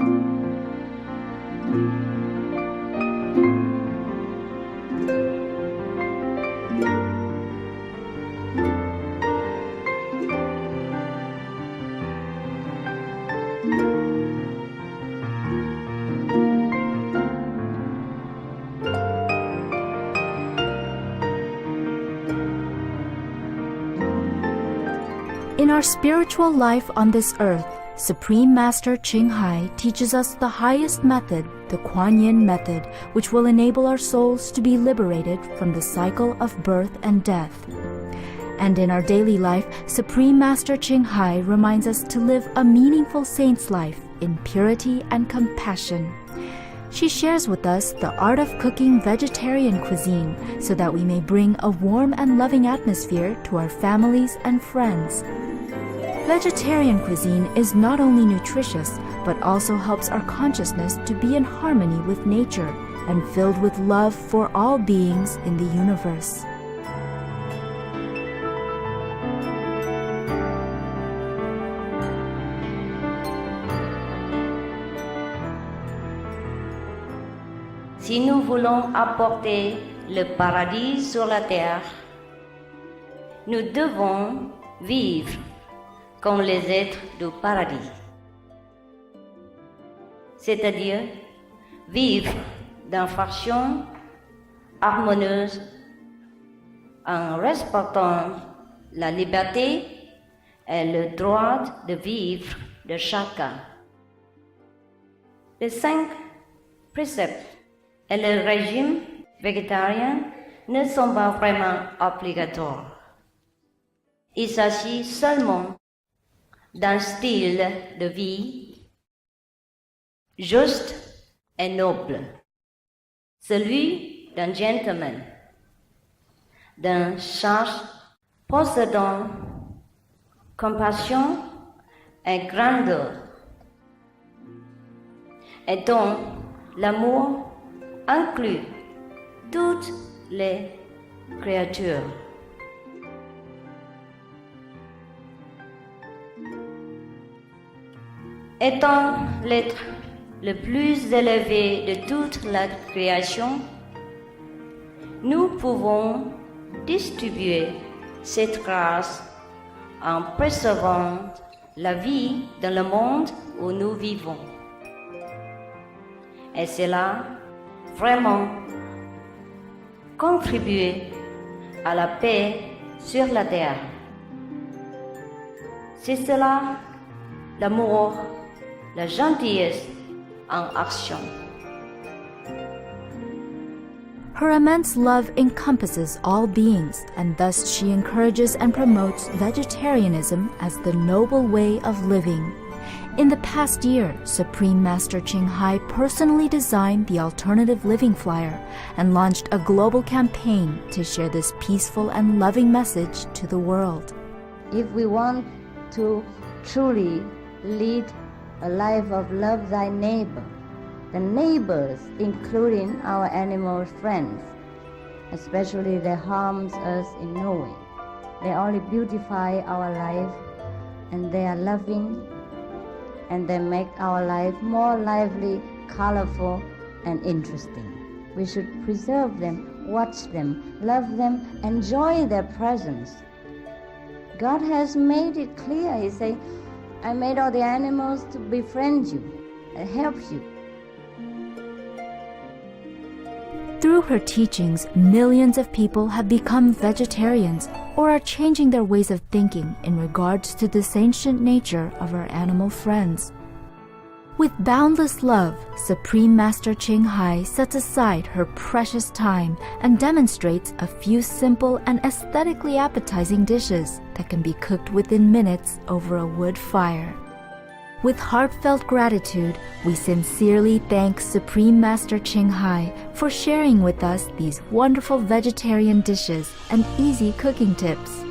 In our spiritual life on this earth, Supreme Master Ching Hai teaches us the highest method, the Kuan Yin method, which will enable our souls to be liberated from the cycle of birth and death. And in our daily life, Supreme Master Ching Hai reminds us to live a meaningful saint's life in purity and compassion. She shares with us the art of cooking vegetarian cuisine so that we may bring a warm and loving atmosphere to our families and friends. Vegetarian cuisine is not only nutritious, but also helps our consciousness to be in harmony with nature and filled with love for all beings in the universe. Si nous voulons apporter le paradis sur la terre, nous devons vivre comme les êtres du paradis, c'est-à-dire vivre d'une façon harmonieuse en respectant la liberté et le droit de vivre de chacun. Les 5 préceptes et le régime végétarien ne sont pas vraiment obligatoires. Il s'agit seulement d'un style de vie juste et noble, celui d'un gentleman, d'un sage possédant compassion et grandeur, et dont l'amour inclut toutes les créatures. Étant l'être le plus élevé de toute la création, nous pouvons distribuer cette grâce en préservant la vie dans le monde où nous vivons. Et cela vraiment contribuer à la paix sur la terre. C'est cela l'amour, la gentillesse en action. Her immense love encompasses all beings, and thus she encourages and promotes vegetarianism as the noble way of living. In the past year, Supreme Master Ching Hai personally designed the Alternative Living Flyer and launched a global campaign to share this peaceful and loving message to the world. If we want to truly lead a life of love thy neighbor, the neighbors, including our animal friends, especially they harms us in no way. They only beautify our life, and they are loving, and they make our life more lively, colorful, and interesting. We should preserve them, watch them, love them, enjoy their presence. God has made it clear. He said, I made all the animals to befriend you and help you. Through her teachings, millions of people have become vegetarians or are changing their ways of thinking in regards to the sentient nature of our animal friends. With boundless love, Supreme Master Ching Hai sets aside her precious time and demonstrates a few simple and aesthetically appetizing dishes that can be cooked within minutes over a wood fire. With heartfelt gratitude, we sincerely thank Supreme Master Ching Hai for sharing with us these wonderful vegetarian dishes and easy cooking tips.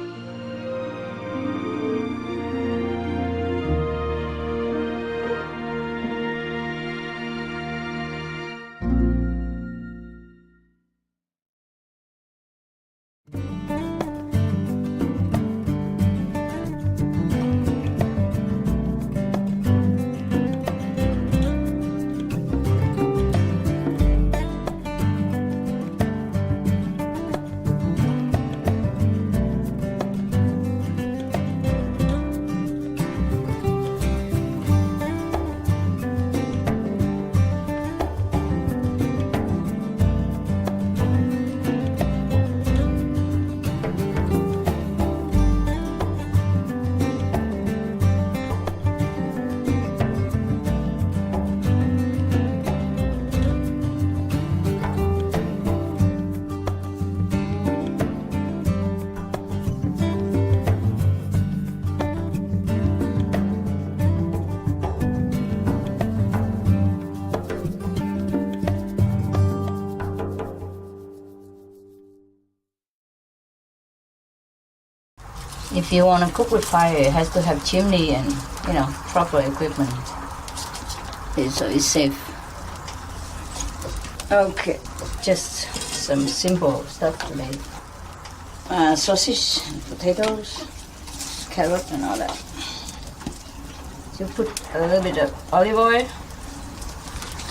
If you want to cook with fire, it has to have chimney and, proper equipment. So it's safe. Okay, just some simple stuff today. Sausage, and potatoes, carrot and all that. So put a little bit of olive oil,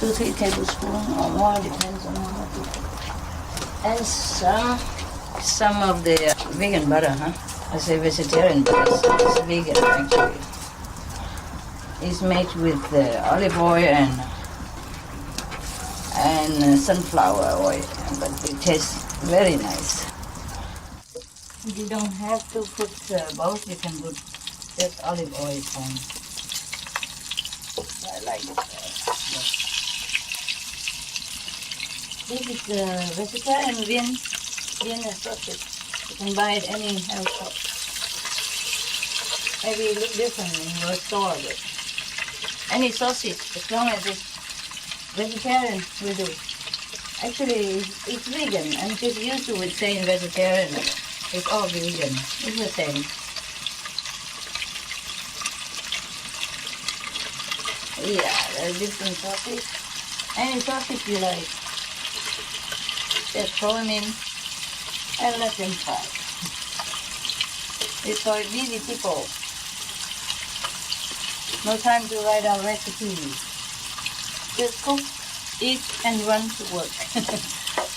2-3 tablespoons or more, depends on how much you put. And some of the vegan butter, I say vegetarian butter, it's vegan actually. It's made with olive oil and sunflower oil, but it tastes very nice. You don't have to put both, you can put just olive oil on. I like it. This is vegetarian Vienna sausage. You can buy it any health shop. Maybe it looks different in your store, but any sausage, as long as it's vegetarian, we do. Actually, it's vegan. I'm just used to it saying vegetarian. It's all vegan. It's the same. Yeah, there's different sausage. Any sausage you like, just throw them in and let them fry. It's for busy people. No time to write out recipes. Just cook, eat, and run to work.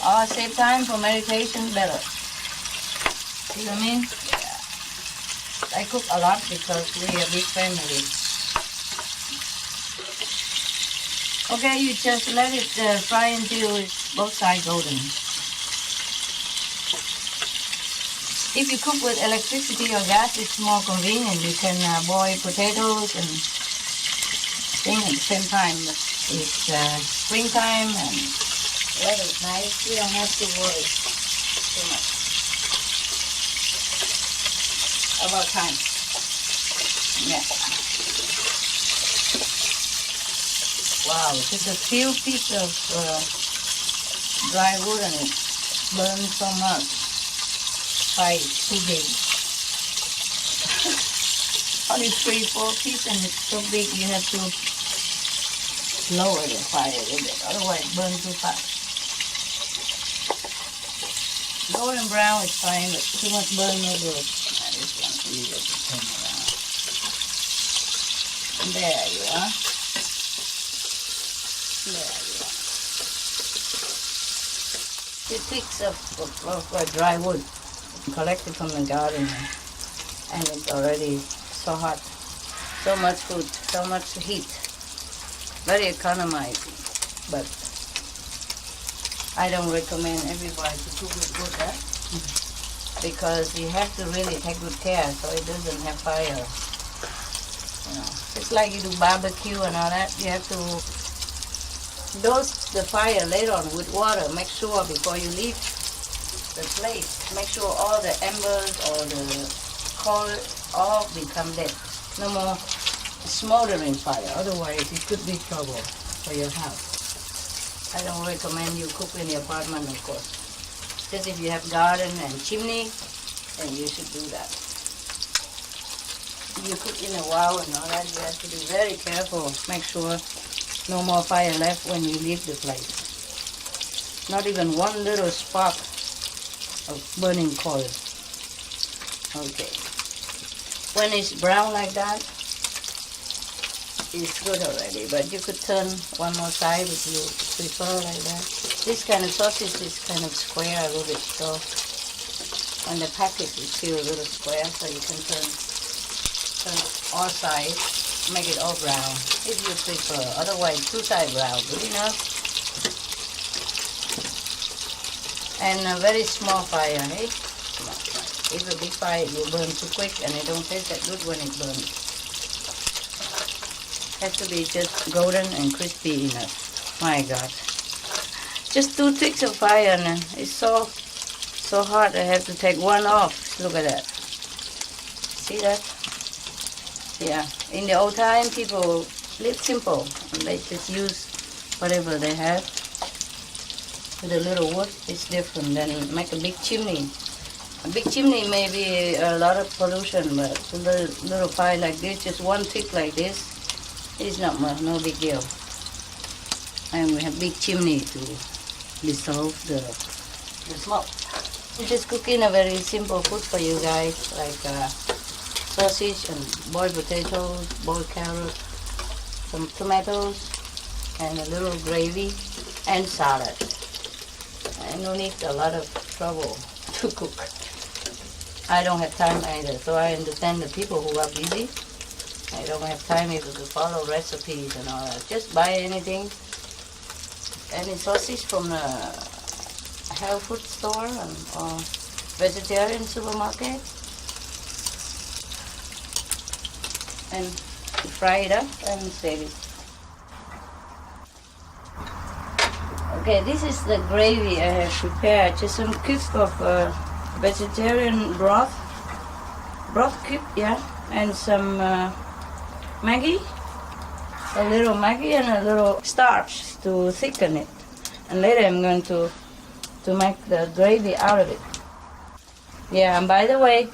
Or save time for meditation better. See what I mean? Yeah. I cook a lot because we're a big family. Okay, you just let it fry until it's both sides golden. If you cook with electricity or gas, it's more convenient. You can boil potatoes and things at the same time. It's springtime and weather is nice. You don't have to worry too much about time. Yeah. Wow, just a few pieces of dry wood and it burns so much. Fire is too big. Only 3-4 pieces and it's so big you have to lower the fire a little bit, otherwise it burns too fast. Golden brown is fine, but too much burn no good. This one, leave it to turn around. And there you are. There you are. The twigs of dry wood collected from the garden, and it's already so hot. So much food, so much heat. Very economizing, but I don't recommend everybody to cook with wood, because you have to really take good care so it doesn't have fire. It's like you do barbecue and all that. You have to dose the fire later on with water. Make sure before you leave the place, make sure all the embers or the coal all become dead. No more smoldering fire, otherwise it could be trouble for your house. I don't recommend you cook in the apartment, of course. Just if you have garden and chimney, then you should do that. If you cook in a wow and all that, you have to be very careful. Make sure no more fire left when you leave the place. Not even one little spark of burning coal. Okay. When it's brown like that, it's good already, but you could turn one more side if you prefer like that. This kind of sausage is kind of square a little bit, so on the package it's still a little square, so you can turn all sides, make it all brown if you prefer. Otherwise, two sides brown, good enough. And a very small fire, eh? If a big fire, it will burn too quick and it don't taste that good when it burns. Has to be just golden and crispy enough. My God. Just 2 ticks of fire and it's so hot I have to take one off. Look at that. See that? Yeah. In the old time, people lived simple. And they just use whatever they have. With a little wood, it's different. Then make a big chimney. A big chimney may be a lot of pollution, but a little fire like this, just one tick like this, is not much, no big deal. And we have big chimney to dissolve the smoke. We're just cooking a very simple food for you guys, like sausage and boiled potatoes, boiled carrot, some tomatoes, and a little gravy and salad. I don't need a lot of trouble to cook. I don't have time either, so I understand the people who are busy. I don't have time even to follow recipes and all that. Just buy anything, any sausage from the health food store or vegetarian supermarket, and fry it up and save it. Okay, this is the gravy I have prepared. Just some cube of vegetarian broth cube, yeah, and some Maggi, a little Maggi and a little starch to thicken it. And later I'm going to make the gravy out of it. Yeah, and by the way,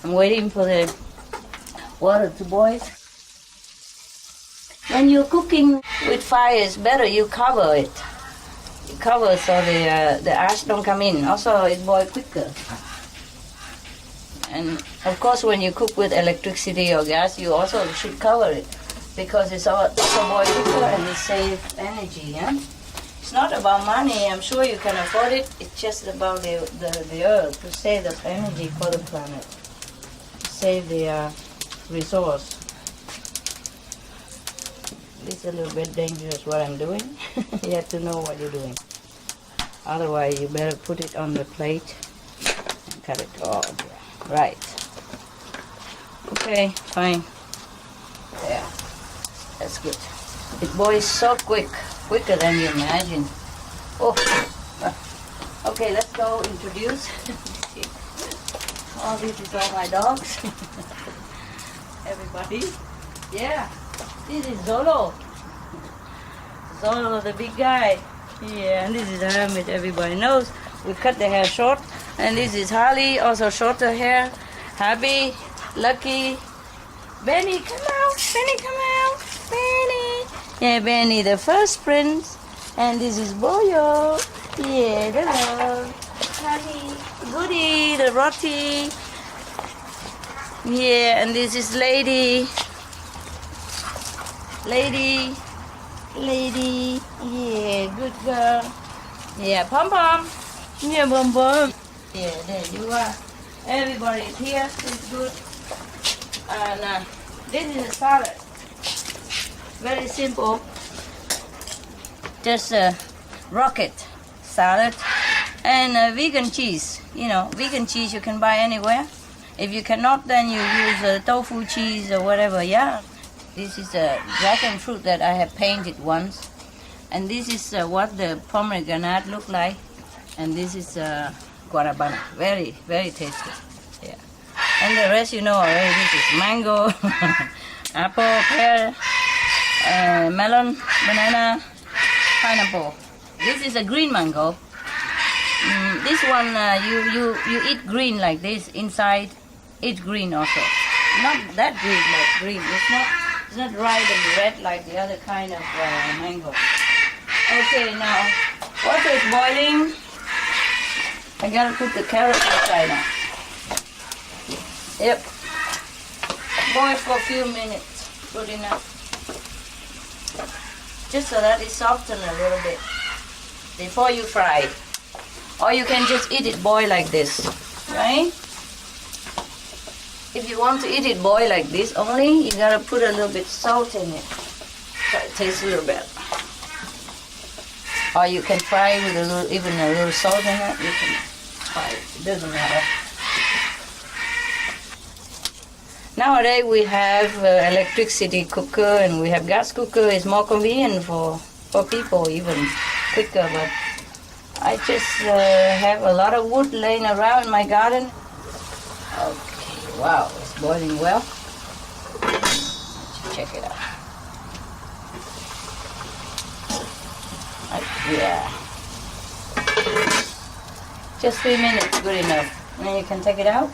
I'm waiting for the water to boil. When you're cooking with fire, it's better you cover it. You cover so the ash don't come in. Also, it boils quicker. And of course, when you cook with electricity or gas, you also should cover it because it's also boil quicker and it saves energy. Yeah, it's not about money. I'm sure you can afford it. It's just about the earth to save the energy for the planet, to save the resource. It's a little bit dangerous what I'm doing. You have to know what you're doing. Otherwise, you better put it on the plate and cut it off. Right. Okay, fine. Yeah, that's good. It boils so quicker than you imagine. Oh, okay, let's go introduce. Oh, this is all my dogs. Everybody. Yeah, this is Zolo. Zolo, the big guy. Yeah, and this is Hermit, everybody knows. We cut the hair short. And this is Harley, also shorter hair. Happy, Lucky. Benny, come out. Benny, come out. Benny. Yeah, Benny, the first prince. And this is Boyo. Yeah, the love. Honey. Goody, the Roti. Yeah, and this is Lady. Lady. Lady. Yeah, good girl. Yeah, Pom Pom. Yeah, Bum Bum. Yeah, there you are. Everybody is here. It's good. And this is a salad. Very simple. Just a rocket salad and vegan cheese. You know, vegan cheese you can buy anywhere. If you cannot, then you use tofu cheese or whatever. Yeah. This is a dragon fruit that I have painted once, and this is what the pomegranate look like, and this is guarabana. Very, very tasty. Yeah. And the rest you know already. This is mango, apple, pear, melon, banana, pineapple. This is a green mango. This one you eat green like this. Inside, eat green also. Not that green, like green. It's not ripe and red like the other kind of mango. Okay, now water is boiling. I gotta put the carrot inside now. Yep. Boil for a few minutes. Good enough. Just so that it softens a little bit before you fry. Or you can just eat it boiled like this, right? If you want to eat it boiled like this only, you gotta put a little bit salt in it. So it tastes a little better. Or you can fry with even a little salt in it. You can fry it. It doesn't matter. Nowadays we have electricity cooker and we have gas cooker. It's more convenient for people, even quicker. But I just have a lot of wood laying around in my garden. Okay. Wow, it's boiling well. Let's check it out. Yeah. Just 3 minutes, good enough. Then you can take it out.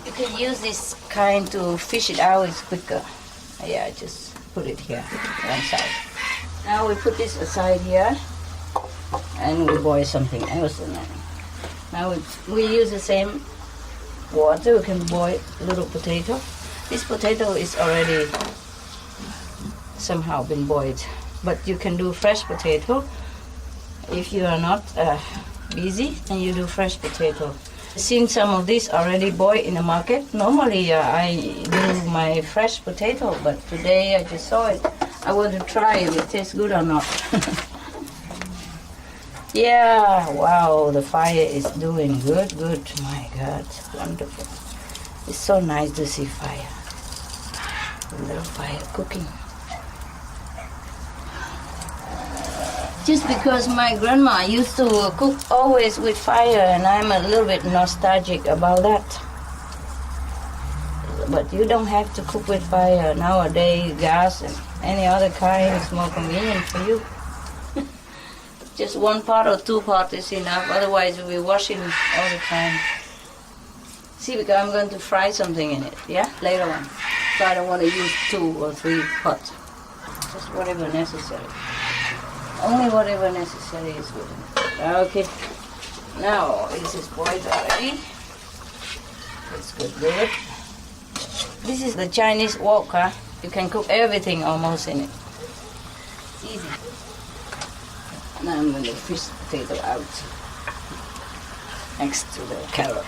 You can use this kind to fish it out, it's quicker. Yeah, just put it here, one side. Now we put this aside here, and we boil something else in it. Now we use the same water. We can boil a little potato. This potato is already somehow been boiled, but you can do fresh potato. If you are not busy, then you do fresh potato. I've seen some of these already boiled in the market. Normally I do my fresh potato, but today I just saw it. I want to try if it tastes good or not. Yeah, wow, the fire is doing good. My God, wonderful. It's so nice to see fire. A little fire cooking. Just because my grandma used to cook always with fire, and I'm a little bit nostalgic about that. But you don't have to cook with fire nowadays. Gas and any other kind is more convenient for you. Just 1 pot or 2 pots is enough. Otherwise, we'll be washing all the time. See, because I'm going to fry something in it, yeah, later on. So I don't want to use 2 or 3 pots. Just whatever necessary. Only whatever necessary is good. Okay. Now this is boiled already. It's good. This is the Chinese wok, huh? You can cook everything almost in it. Easy. Now I'm going to fish the potato out next to the carrot.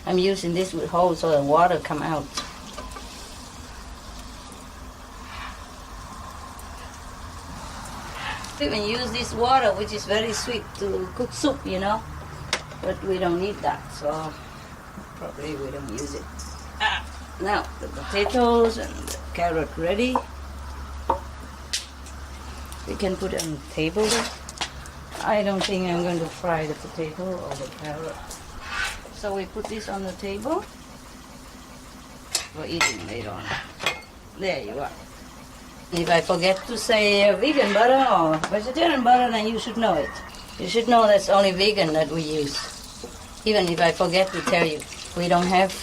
I'm using this with holes so the water come out. We even use this water, which is very sweet, to cook soup, you know. But we don't need that, so probably we don't use it. Now the potatoes and the carrot ready. We can put it on the table. I don't think I'm going to fry the potato or the carrot. So we put this on the table for eating later on. There you are. If I forget to say vegan butter or vegetarian butter, then you should know it. You should know that's only vegan that we use. Even if I forget to tell you. We don't have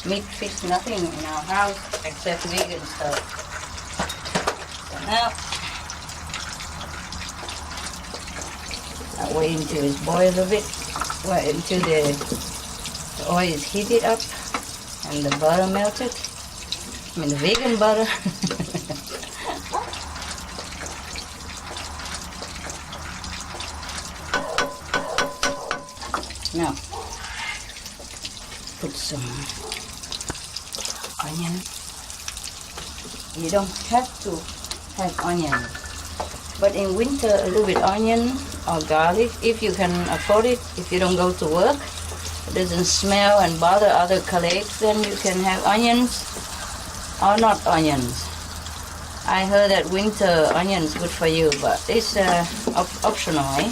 meat, fish, nothing in our house except vegan stuff. So now, I wait until it's boiled a bit. Wait until the oil is heated up and the butter melted. I mean the vegan butter. Now, put some onion. You don't have to have onion, but in winter a little bit onion or garlic, if you can afford it, if you don't go to work, it doesn't smell and bother other colleagues, then you can have onions or not onions. I heard that winter onions good for you, but it's optional, eh?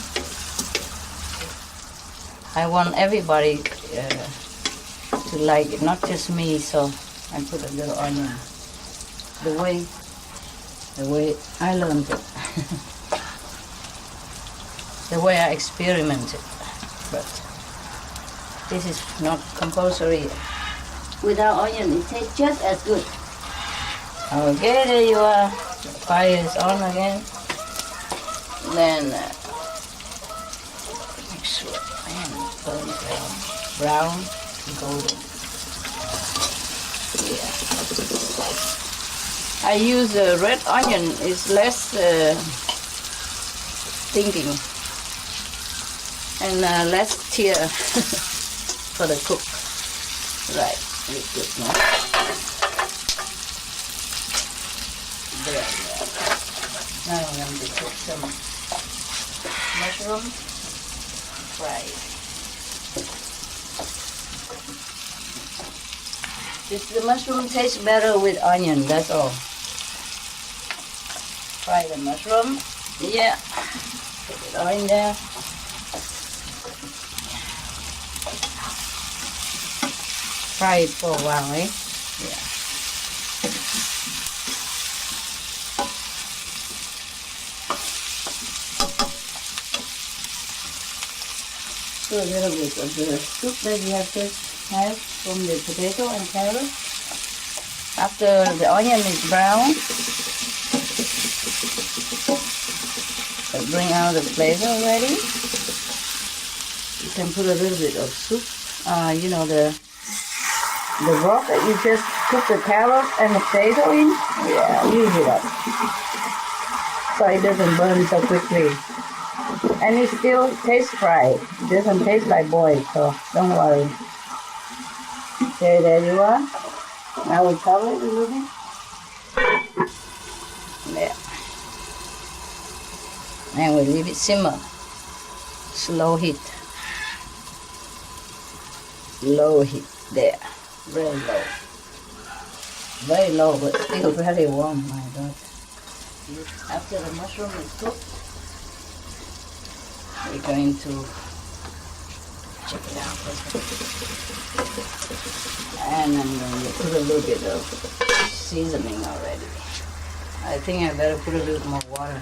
I want everybody to like it, not just me, so I put a little onion. The way I learned it. The way I experimented. But this is not compulsory. Without onion, it tastes just as good. Okay, there you are. The fire is on again. Then make sure burn brown, golden. Yeah. I use red onion. It's less stinking and less tear for the cook. Right, it's good now. There. Now I'm going to cook some mushroom. Fry it. The mushroom tastes better with onion, that's all. Fry the mushroom. Yeah. Put it all in there. Fry it for a while, eh? Yeah. put a little bit of the soup that you have just had from the potato and carrot. After the onion is brown, bring out the flavor already. You can put a little bit of soup. You know, the broth that you just cook the carrot and the potato in. Yeah, use it up so it doesn't burn so quickly. And it still tastes fried. It doesn't taste like boiled, so don't worry. Okay, there you are. Now we cover it a little bit. There. And we leave it simmer. Slow heat. Low heat. There. Very low. Very low, but still very warm, my God. After the mushroom is cooked, we're going to check it out. And I'm going to put a little bit of seasoning already. I think I better put a little more water,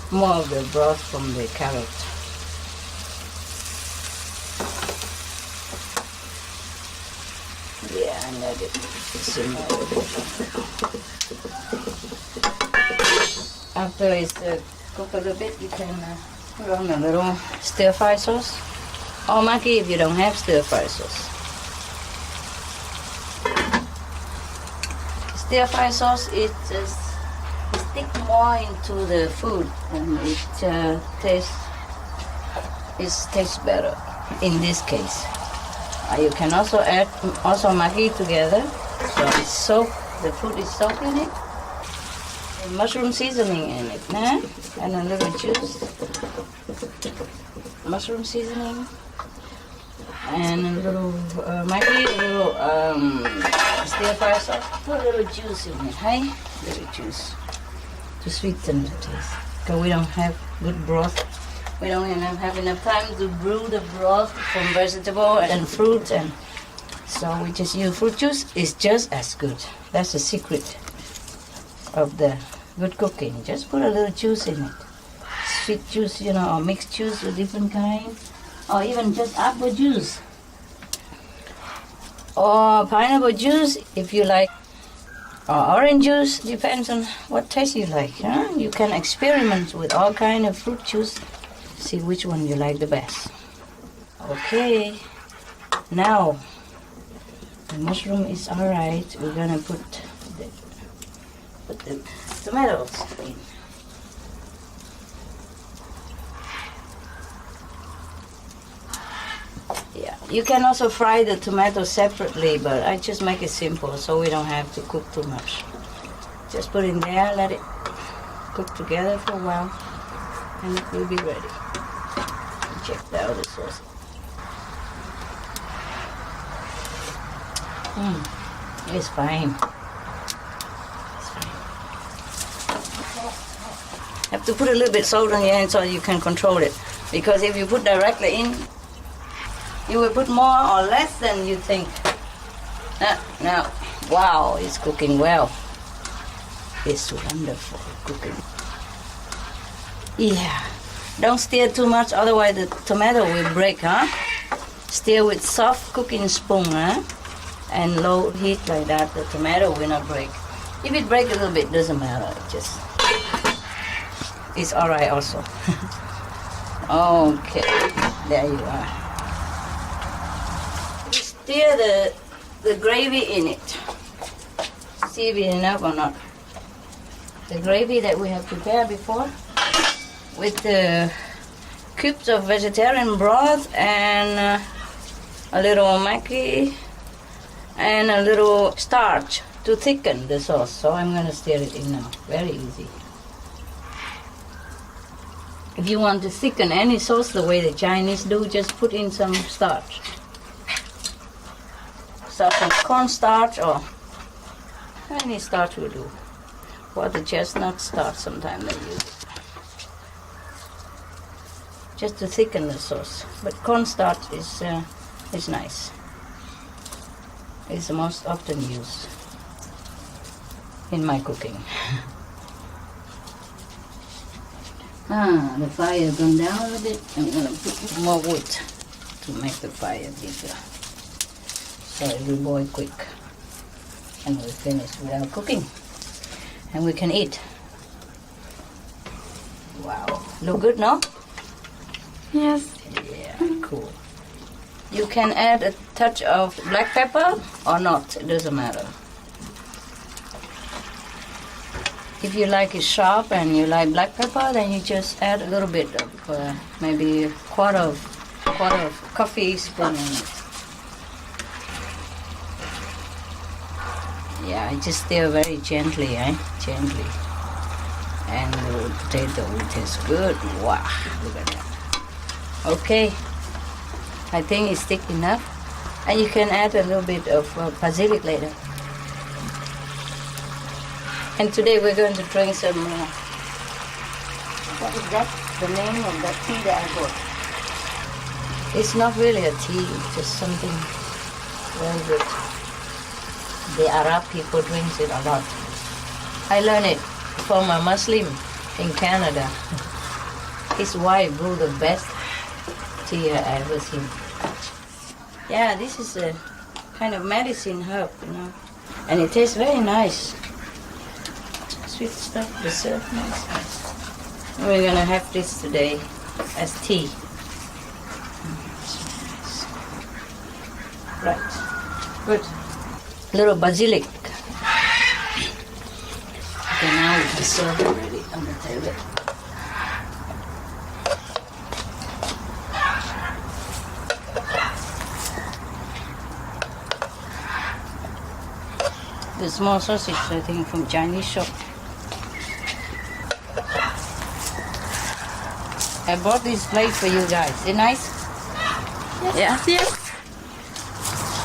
more of the broth from the carrot. Yeah, and let it simmer a little. After it's cooked a little bit, you can put on a little stir-fry sauce. Or Maggi if you don't have stir-fry sauce. Stir-fry sauce, it sticks more into the food and it tastes better in this case. You can also add Maggi together, so the food is soaked in it. And mushroom seasoning in it, and a little juice. Mushroom seasoning. And a little Maggi, a little stir-fry sauce. Put a little juice in it, hey? Little juice to sweeten the taste. Because we don't have good broth. We don't even have enough time to brew the broth from vegetable and fruit, and so we just use fruit juice. It's just as good. That's the secret of the good cooking. Just put a little juice in it. Sweet juice, you know, or mixed juice of different kind. Or even just apple juice or pineapple juice if you like, or orange juice, depends on what taste you like. You can experiment with all kind of fruit juice, see which one you like the best. Okay, now the mushroom is alright. We're gonna put the tomatoes in. Yeah, you can also fry the tomatoes separately, but I just make it simple so we don't have to cook too much. Just put in there, let it cook together for a while, and it will be ready. Check the other sauce. It's fine. It's fine. Have to put a little bit salt on your hand so you can control it, because if you put directly in, you will put more or less than you think. Now, wow, it's cooking well. It's wonderful cooking. Yeah, don't stir too much, otherwise the tomato will break, Stir with soft cooking spoon, and low heat like that, the tomato will not break. If it breaks a little bit, doesn't matter. It's all right also. Okay, there you are. Stir the gravy in it. See if it's enough or not. The gravy that we have prepared before with the cubes of vegetarian broth and a little Maggi and a little starch to thicken the sauce. So I'm going to stir it in now. Very easy. If you want to thicken any sauce the way the Chinese do, just put in some starch. Some cornstarch or any starch will do. Or the chestnut starch, sometimes they use it. Just to thicken the sauce. But cornstarch is nice. It's the most often used in my cooking. The fire gone down a little bit. I'm gonna put more wood. to make the fire bigger. So it will boil quick. And we'll finish without cooking. And we can eat. Wow. Look good, no? Yes. Yeah, cool. You can add a touch of black pepper or not, it doesn't matter. If you like it sharp and you like black pepper, then you just add a little bit of maybe a quarter of coffee spoon in it. Yeah, I just stir very gently, Gently. And the potato will taste good. Wow, look at that. Okay, I think it's thick enough. And you can add a little bit of basilic later. And today we're going to drink some, what is that? The name of that tea that I bought. It's not really a tea, it's just something very good. The Arab people drink it a lot. I learned it from a Muslim in Canada. His wife brewed the best tea I ever seen. Yeah, this is a kind of medicine herb, and it tastes very nice. Sweet stuff, dessert, nice. We're gonna have this today as tea. Right, good. Little basilic. Okay, now we can serve it ready on the table. The small sausage, I think, from Chinese shop. I bought this plate for you guys. Is it nice? Yes. Yeah? Yes.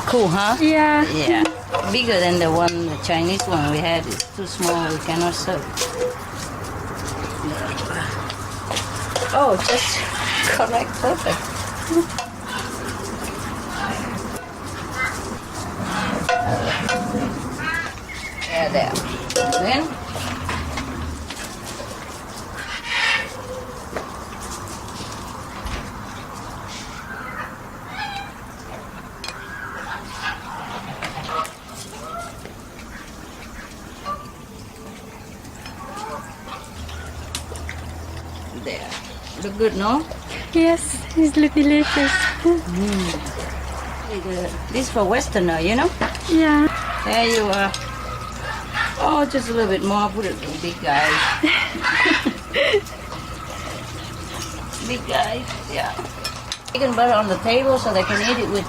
Cool, huh? Yeah. Yeah. Bigger than the one, the Chinese one we had. It's too small, we cannot serve. Oh, just correct, perfect. Yeah, there. Then there. Look good, no? Yes. It's look delicious. This for Westerner, you know? Yeah. There you are. Oh, just a little bit more. Put it in big guy. Big guy, yeah. Chicken butter on the table so they can eat it with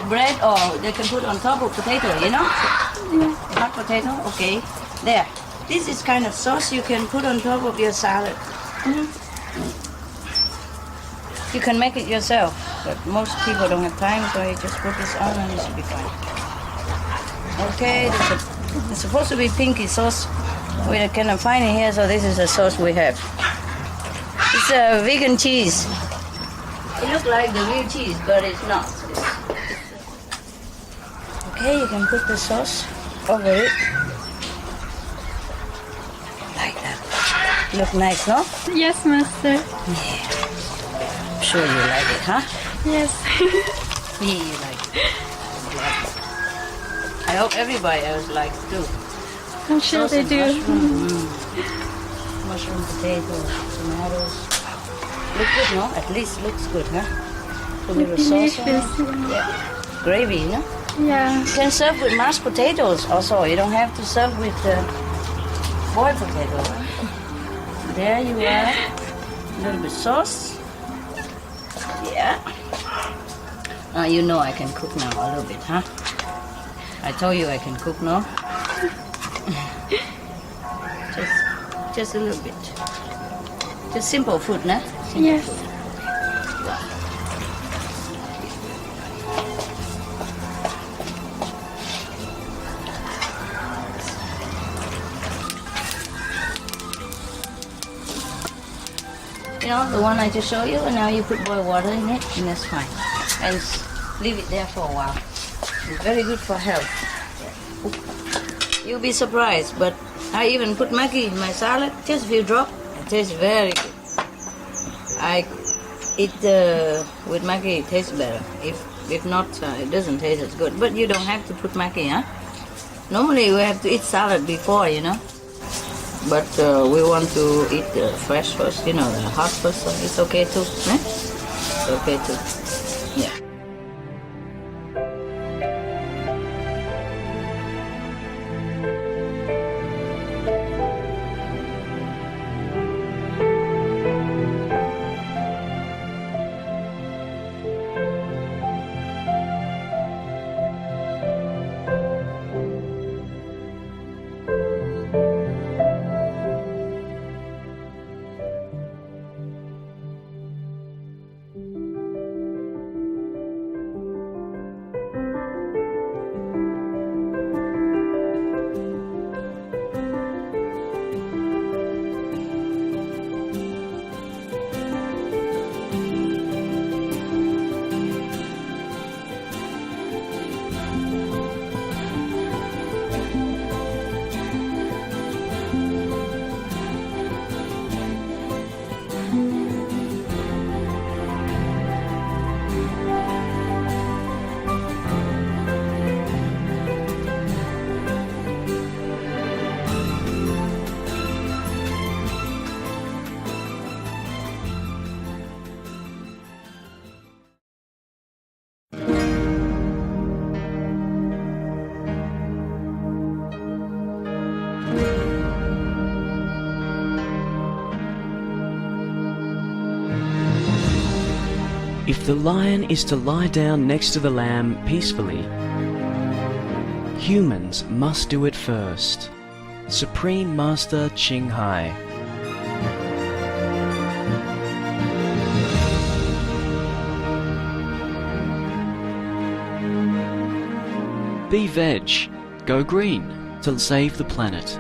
bread, or they can put on top of potato, you know? Yeah. Hot potato, okay. There. This is kind of sauce you can put on top of your salad. You can make it yourself, but most people don't have time, so you just put this on and it should be fine. Okay, it's supposed to be pinky sauce. We cannot find it here, so this is the sauce we have. It's a vegan cheese. It looks like the real cheese, but it's not. Okay, you can put the sauce over it. Like that. Look nice, no? Yes, master. Yeah. I'm sure you like it, huh? Yes. Yeah, you like it. I hope everybody else likes it too. I'm sure Sauce they and do. Mushroom, potatoes, tomatoes. Look good, no? At least looks good, huh? Put a little sauce on it. Delicious. Yeah. Gravy, you know? Yeah. You can serve with mashed potatoes also. You don't have to serve with boiled potatoes. There you are. A little bit sauce. Yeah. Now you know I can cook now a little bit, huh? I told you I can cook, no? just a little bit. Just simple food, nah? Simple Yes. food. You know, the one I just showed you, and now you put boiled water in it, and that's fine. And leave it there for a while. It's very good for health. You'll be surprised, but I even put Maggi in my salad, just a few drops. It tastes very good. I It with Maggi it tastes better. If not, it doesn't taste as good. But you don't have to put Maggi, huh? Normally we have to eat salad before, you know. But we want to eat the fresh first, you know, the hot first. So it's okay too, eh? It's okay too. Yeah. If the lion is to lie down next to the lamb peacefully, humans must do it first. Supreme Master Ching Hai. Be veg, go green to save the planet.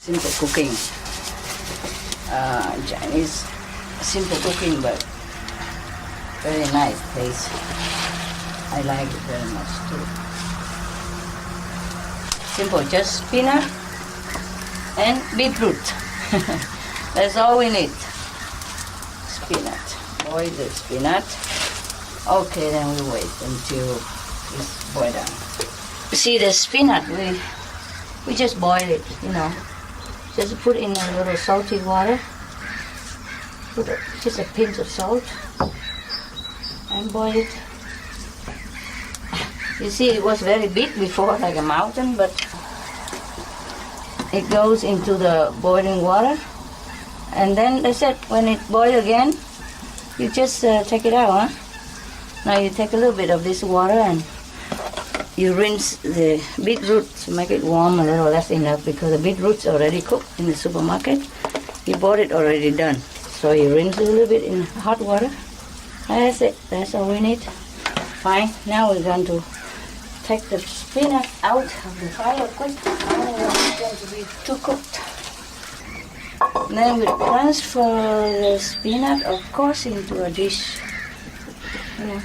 Simple cooking. Chinese simple cooking, but very nice taste. I like it very much too. Simple, just spinach and beetroot. That's all we need. Spinach. Boil the spinach. Okay, then we wait until it's boiled down. See the spinach, we just boil it, you know. Just put in a little salty water. Put just a pinch of salt and boil it. You see, it was very big before, like a mountain, but it goes into the boiling water. And then they said when it boils again, you just take it out, huh? Now you take a little bit of this water and you rinse the beetroot to make it warm a little, less enough, because the beetroot's already cooked in the supermarket. You bought it already done. So you rinse it a little bit in hot water. That's it. That's all we need. Fine. Now we're going to take the spinach out of the fire quick. I don't want it going to be too cooked. Then we transfer the spinach, of course, into a dish. You know,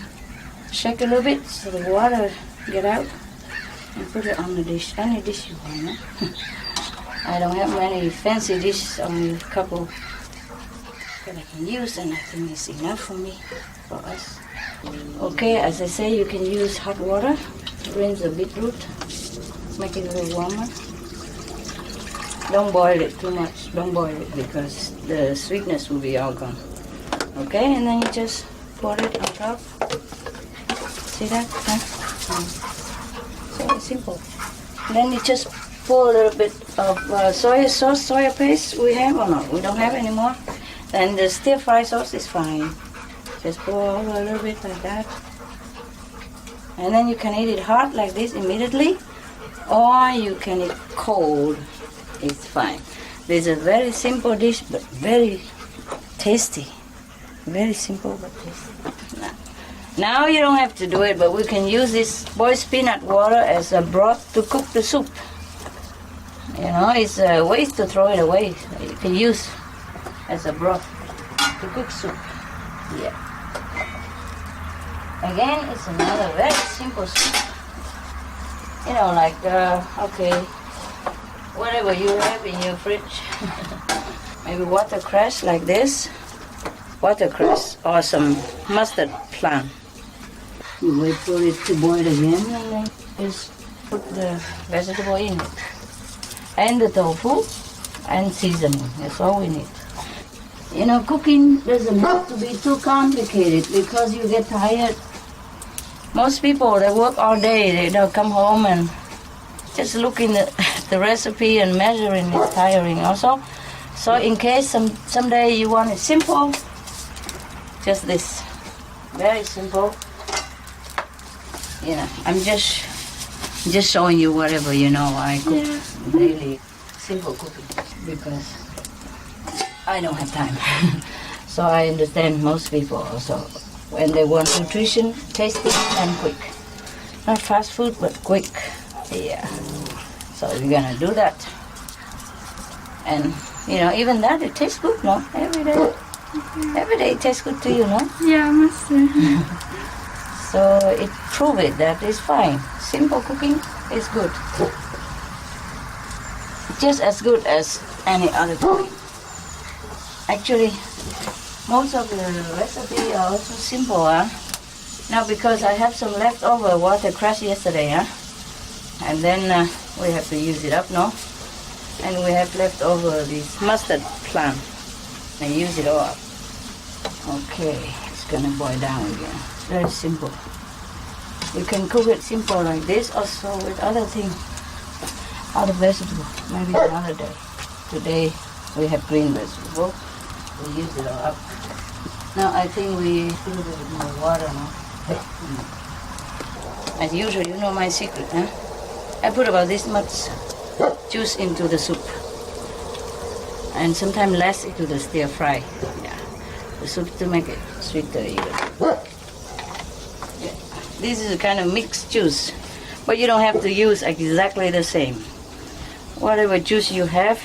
shake a little bit so the water get out and put it on the dish, any dish you want. I don't have many fancy dishes, only a couple that I can use, and I think it's enough for me, for us. Okay, as I say, you can use hot water, rinse the beetroot, make it a little warmer. Don't boil it too much, don't boil it because the sweetness will be all gone. Okay, and then you just pour it on top. See that? Huh? So simple. Then you just pour a little bit of soy sauce, soya paste we have or not. We don't have anymore. Then the stir fry sauce is fine. Just pour a little bit like that. And then you can eat it hot like this immediately, or you can eat cold. It's fine. This is a very simple dish, but very tasty. Very simple, but tasty. Now you don't have to do it, but we can use this boiled peanut water as a broth to cook the soup. You know, it's a waste to throw it away. You can use as a broth to cook soup. Yeah. Again, it's another very simple soup. You know, like, okay, whatever you have in your fridge. Maybe watercress like this. Watercress or some mustard plant. You wait for it to boil again and then just put the vegetable in it. And the tofu and seasoning. That's all we need. You know, cooking doesn't have to be too complicated because you get tired. Most people, they work all day. They'll come home and just looking at the recipe and measuring is tiring also. So in case someday you want it simple, just this. Very simple. You know, I'm just showing you whatever you know I cook daily. Simple cooking because I don't have time. So I understand most people also when they want nutrition, tasty and quick. Not fast food, but quick. Yeah. So we're gonna do that. And you know, even that it tastes good, no? Every day. Every day it tastes good to you, no? Yeah, Master. So it proves it that it's fine. Simple cooking is good. Just as good as any other cooking. Actually, most of the recipes are also simple, huh? Now because I have some leftover watercress yesterday, huh? And then we have to use it up, no? And we have leftover this mustard plant. I use it all up. Okay, it's gonna boil down again. Very simple. You can cook it simple like this, also with other things, other vegetables. Maybe another day. Today we have green vegetable. We use it all up. Now I think we put a little bit more water now. As usual, you know my secret, huh? I put about this much juice into the soup. And sometimes less into the stir fry. Yeah. The soup to make it sweeter even. Yeah. This is a kind of mixed juice. But you don't have to use exactly the same. Whatever juice you have,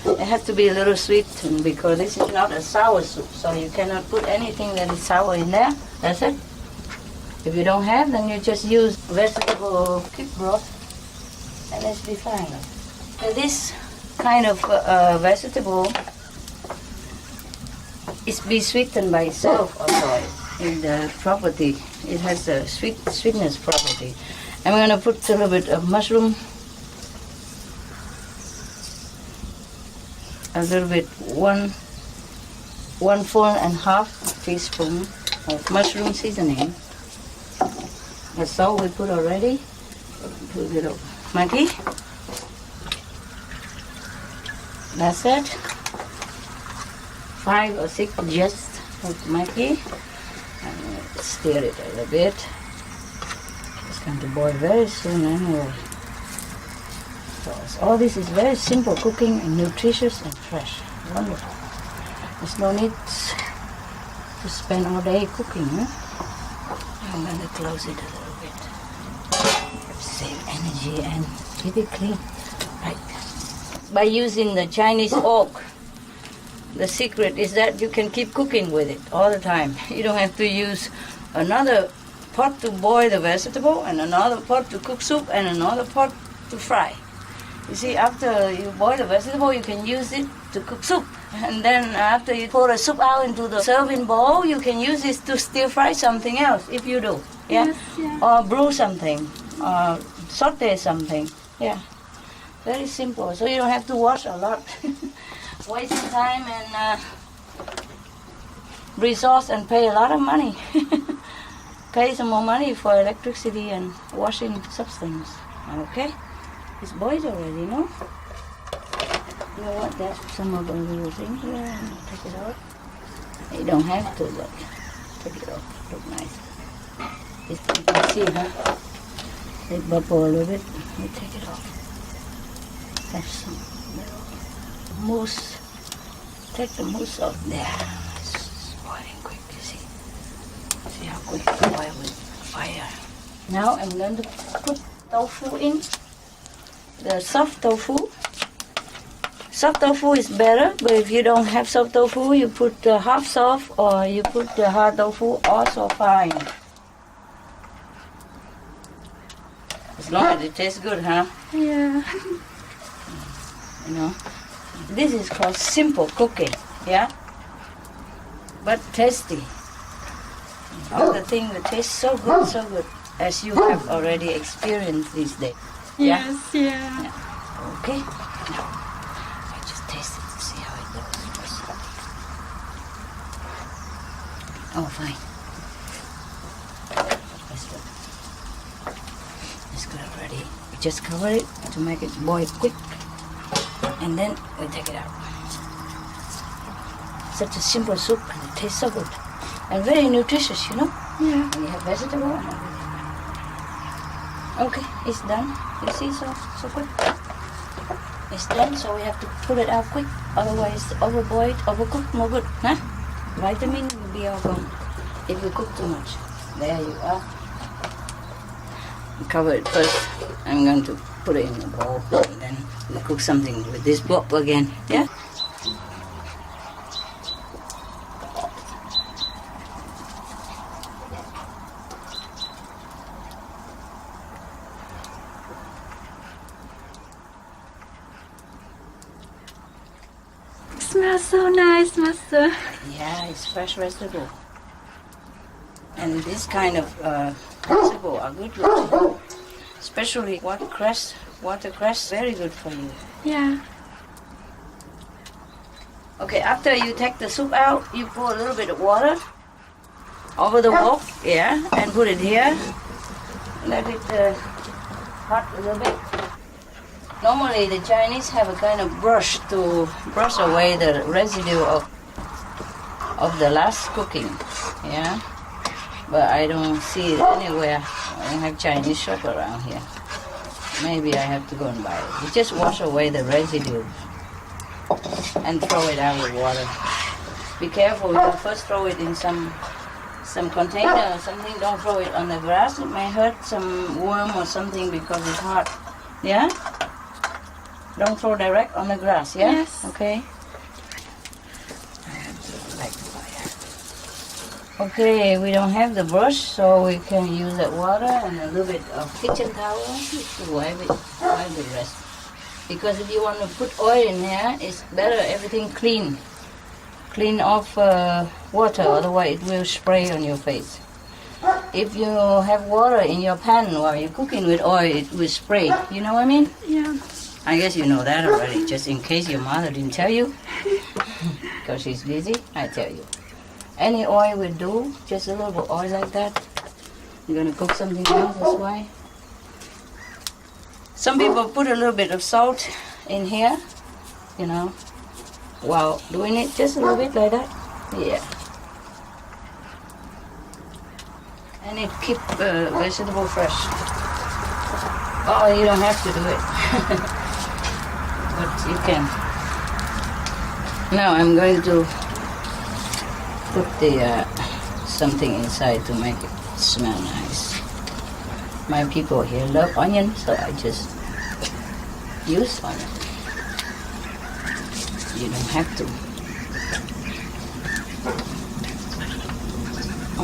it has to be a little sweet because this is not a sour soup. So you cannot put anything that is sour in there. That's it. If you don't have, then you just use vegetable pig broth and it's be fine. And this kind of vegetable is be sweetened by itself also in the property. It has a sweetness property. I'm going to put a little bit of mushroom, a little bit, 1.5 teaspoon of mushroom seasoning. That's all we put already. Put a bit of Maggi. That's it. 5 or 6 just of Maggi. And stir it a little bit. It's going to boil very soon anyway. So all this is very simple cooking and nutritious and fresh. Wonderful. There's no need to spend all day cooking. Huh? I'm going to close it a little bit. Save energy and keep it clean. Right. By using the Chinese oak, the secret is that you can keep cooking with it all the time. You don't have to use another pot to boil the vegetable and another pot to cook soup and another pot to fry. You see, after you boil the vegetable, you can use it to cook soup. And then after you pour the soup out into the serving bowl, you can use it to stir fry something else, if you do. Yeah? Yes, yeah. Or brew something, or saute something. Yeah. Very simple, so you don't have to wash a lot. Wasting time and resource and pay a lot of money. Pay some more money for electricity and washing substance. Okay? It's boiled already, no? You know what? That's some of the little things here. Take it out. You don't have to, but take it off. Look nice. You can see, huh? They bubble a little bit. You take it off. Have some little mousse. Take the mousse off there. It's boiling quick, you see. See how quick it boils with fire. Now I'm going to put tofu in. The soft tofu. Soft tofu is better, but if you don't have soft tofu, you put half soft or you put the hard tofu, also fine. As long as it tastes good, huh? Yeah. You know, this is called simple cooking, yeah? But tasty. All the things will taste so good, as you have already experienced these days. Yeah? Yes, yeah. Okay. Now, I just taste it to see how it goes first. Oh, fine. That's good. It's good already. We just cover it to make it boil quick. And then we take it out. Such a simple soup and it tastes so good. And very nutritious, you know? Yeah. And you have vegetable and everything. Okay, it's done. You see, so quick. It's done, so we have to pull it out quick. Otherwise, overboiled, overcooked, no good. Huh? Vitamin will be all gone if we cook too much. There you are. Cover it first. I'm going to put it in the bowl and then we cook something with this bowl again. Yeah? It smells so nice, Master. Yeah, it's fresh vegetable. And this kind of vegetable are good for you. Especially watercress. Watercress, very good for you. Yeah. Okay, after you take the soup out, you pour a little bit of water over the wok, yeah, and put it here. Let it hot a little bit. Normally, the Chinese have a kind of brush to brush away the residue of the last cooking, yeah. But I don't see it anywhere. I don't have Chinese shop around here. Maybe I have to go and buy it. You just wash away the residue and throw it out with water. Be careful, you first throw it in some container or something. Don't throw it on the grass. It may hurt some worm or something because it's hot. Yeah? Don't throw direct on the grass, yeah? Yes. Okay. I have to light the fire. Okay, we don't have the brush, so we can use that water and a little bit of kitchen towel to wipe the rest. Because if you want to put oil in there, it's better everything clean. Clean off water, otherwise it will spray on your face. If you have water in your pan while you're cooking with oil, it will spray. You know what I mean? Yeah. I guess you know that already, just in case your mother didn't tell you. Because she's busy, I tell you. Any oil will do, just a little bit of oil like that. You're going to cook something else, that's why. Some people put a little bit of salt in here, you know, while doing it, just a little bit like that. Yeah. And it keeps vegetable fresh. Oh, you don't have to do it. But you can. Now I'm going to put the something inside to make it smell nice. My people here love onion, so I just use onion. You don't have to.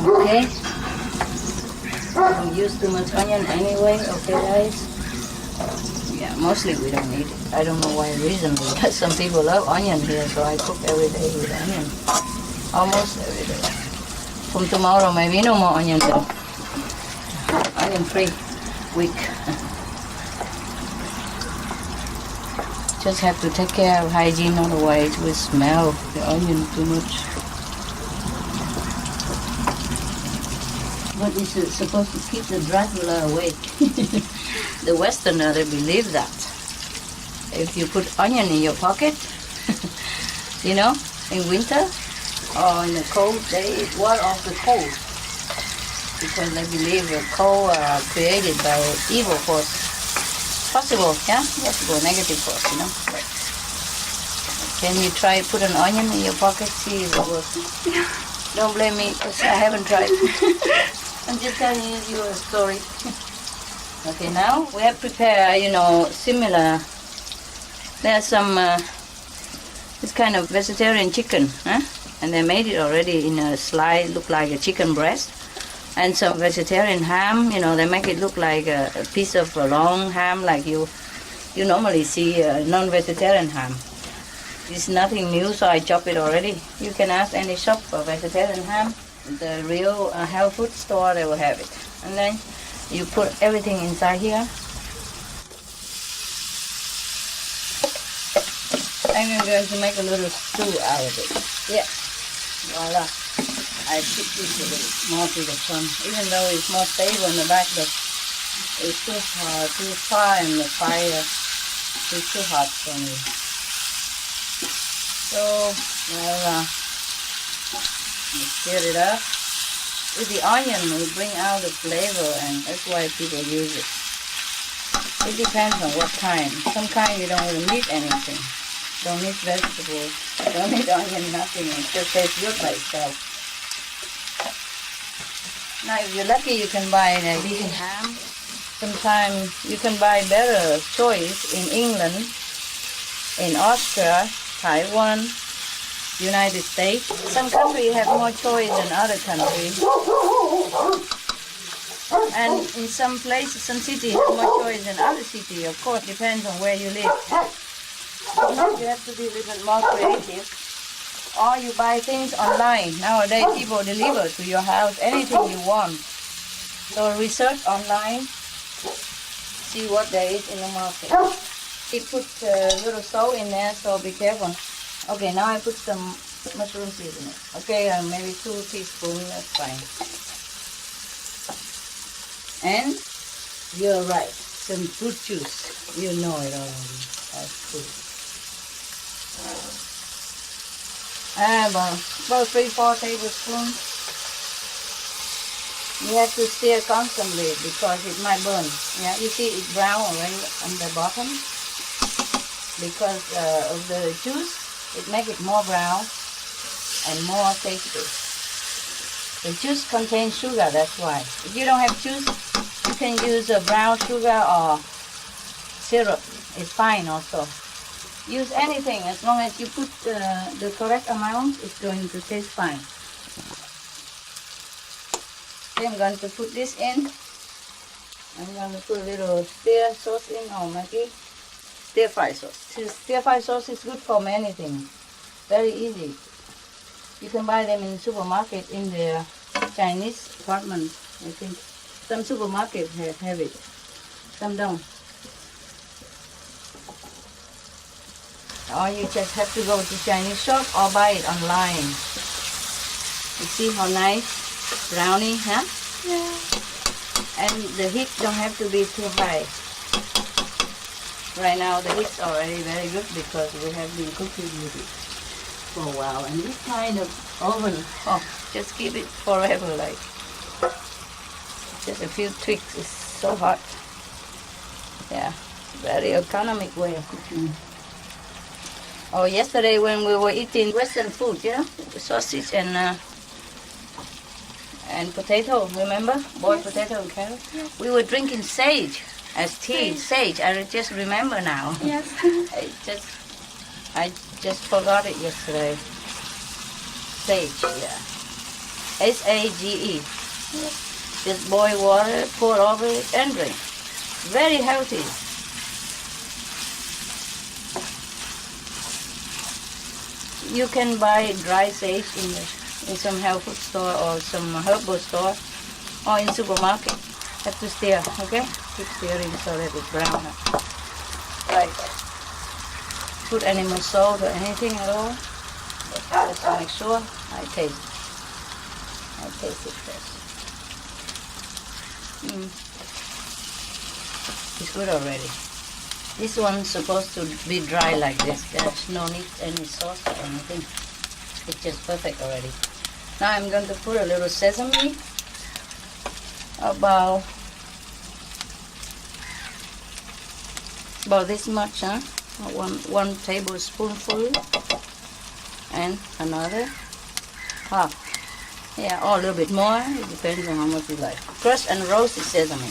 Okay. Don't use too much onion anyway, okay guys? Yeah, mostly we don't need it. I don't know why recently, but some people love onion here, so I cook every day with onion. Almost every day. From tomorrow, maybe no more onion though. Onion-free week. Just have to take care of hygiene, otherwise it will smell the onion too much. But it's supposed to keep the Dracula awake. The Westerner, they believe that. If you put onion in your pocket, you know, in winter or in the cold, they ward off the cold. Because they believe the cold are created by evil force. Possible, yeah? Possible, negative force, you know. Can you try put an onion in your pocket? See if it works. Don't blame me because I haven't tried. I'm just telling you a story. Okay, now we have prepared, similar. There's some this kind of vegetarian chicken, huh? And they made it already in a slice, look like a chicken breast. And some vegetarian ham, they make it look like a piece of a long ham, like you normally see a non-vegetarian ham. It's nothing new, so I chop it already. You can ask any shop for vegetarian ham. The real health food store, they will have it. And then you put everything inside here. I'm going to make a little stew out of it. Yeah, voila. I put this a little more to the front, even though it's more stable in the back, but it's too far in the fire. It's too hot for me. So, voila. You stir it up. With the onion, we bring out the flavor, and that's why people use it. It depends on what kind. Some kind you don't even need anything. Don't need vegetables. Don't need onion, nothing. It just tastes good by itself. Now, if you're lucky, you can buy a vegan ham. Sometimes you can buy better choice in England, in Austria, Taiwan, United States. Some countries have more choice than other countries. And in some places, some cities have more choice than other cities. Of course, depends on where you live. You have to be a little bit more creative. Or you buy things online. Nowadays, people deliver to your house anything you want. So research online, see what there is in the market. He put a little salt in there, so be careful. Okay, now I put some mushroom seasoning. Okay, maybe 2 teaspoons, that's fine. And you're right, some fruit juice. You know it already. That's good. About 3-4 tablespoons. You have to stir constantly because it might burn. Yeah, you see it's brown already on the bottom. Because of the juice, it makes it more brown and more tasty. The juice contains sugar, that's why. If you don't have juice, you can use brown sugar or syrup. It's fine also. Use anything as long as you put the correct amount, it's going to taste fine. Okay, I'm going to put this in. I'm going to put a little stir sauce in, or maybe stir-fry sauce. Stir-fry sauce is good for many things. Very easy. You can buy them in the supermarket in the Chinese department. I think some supermarkets have it. Some don't. Or you just have to go to Chinese shop or buy it online. You see how nice brownie, huh? Yeah. And the heat don't have to be too high. Right now the heat's already very good because we have been cooking with it for a while. And this kind of oven, just keep it forever, like just a few tweaks. It's so hot. Yeah, very economic way of cooking. Oh, yesterday when we were eating Western food, sausage and potato, remember? Boiled potato and carrot. Yes. We were drinking sage as tea. Sage, I just remember now. Yes. I just forgot it yesterday. Sage, yeah. S-A-G-E. Yes. Just boil water, pour over it, and drink. Very healthy. You can buy dry sage in some health food store or some herbal store or in supermarket. Have to stir, okay? Keep stirring so that it's brown. Right. Put any more salt or anything at all. Just to make sure I taste it first. It's good already. This one's supposed to be dry like this. There's no need any sauce or anything. It's just perfect already. Now I'm going to put a little sesame. About this much, huh? one tablespoonful, and another half. Yeah, or a little bit more. It depends on how much you like. Crushed and roasted sesame.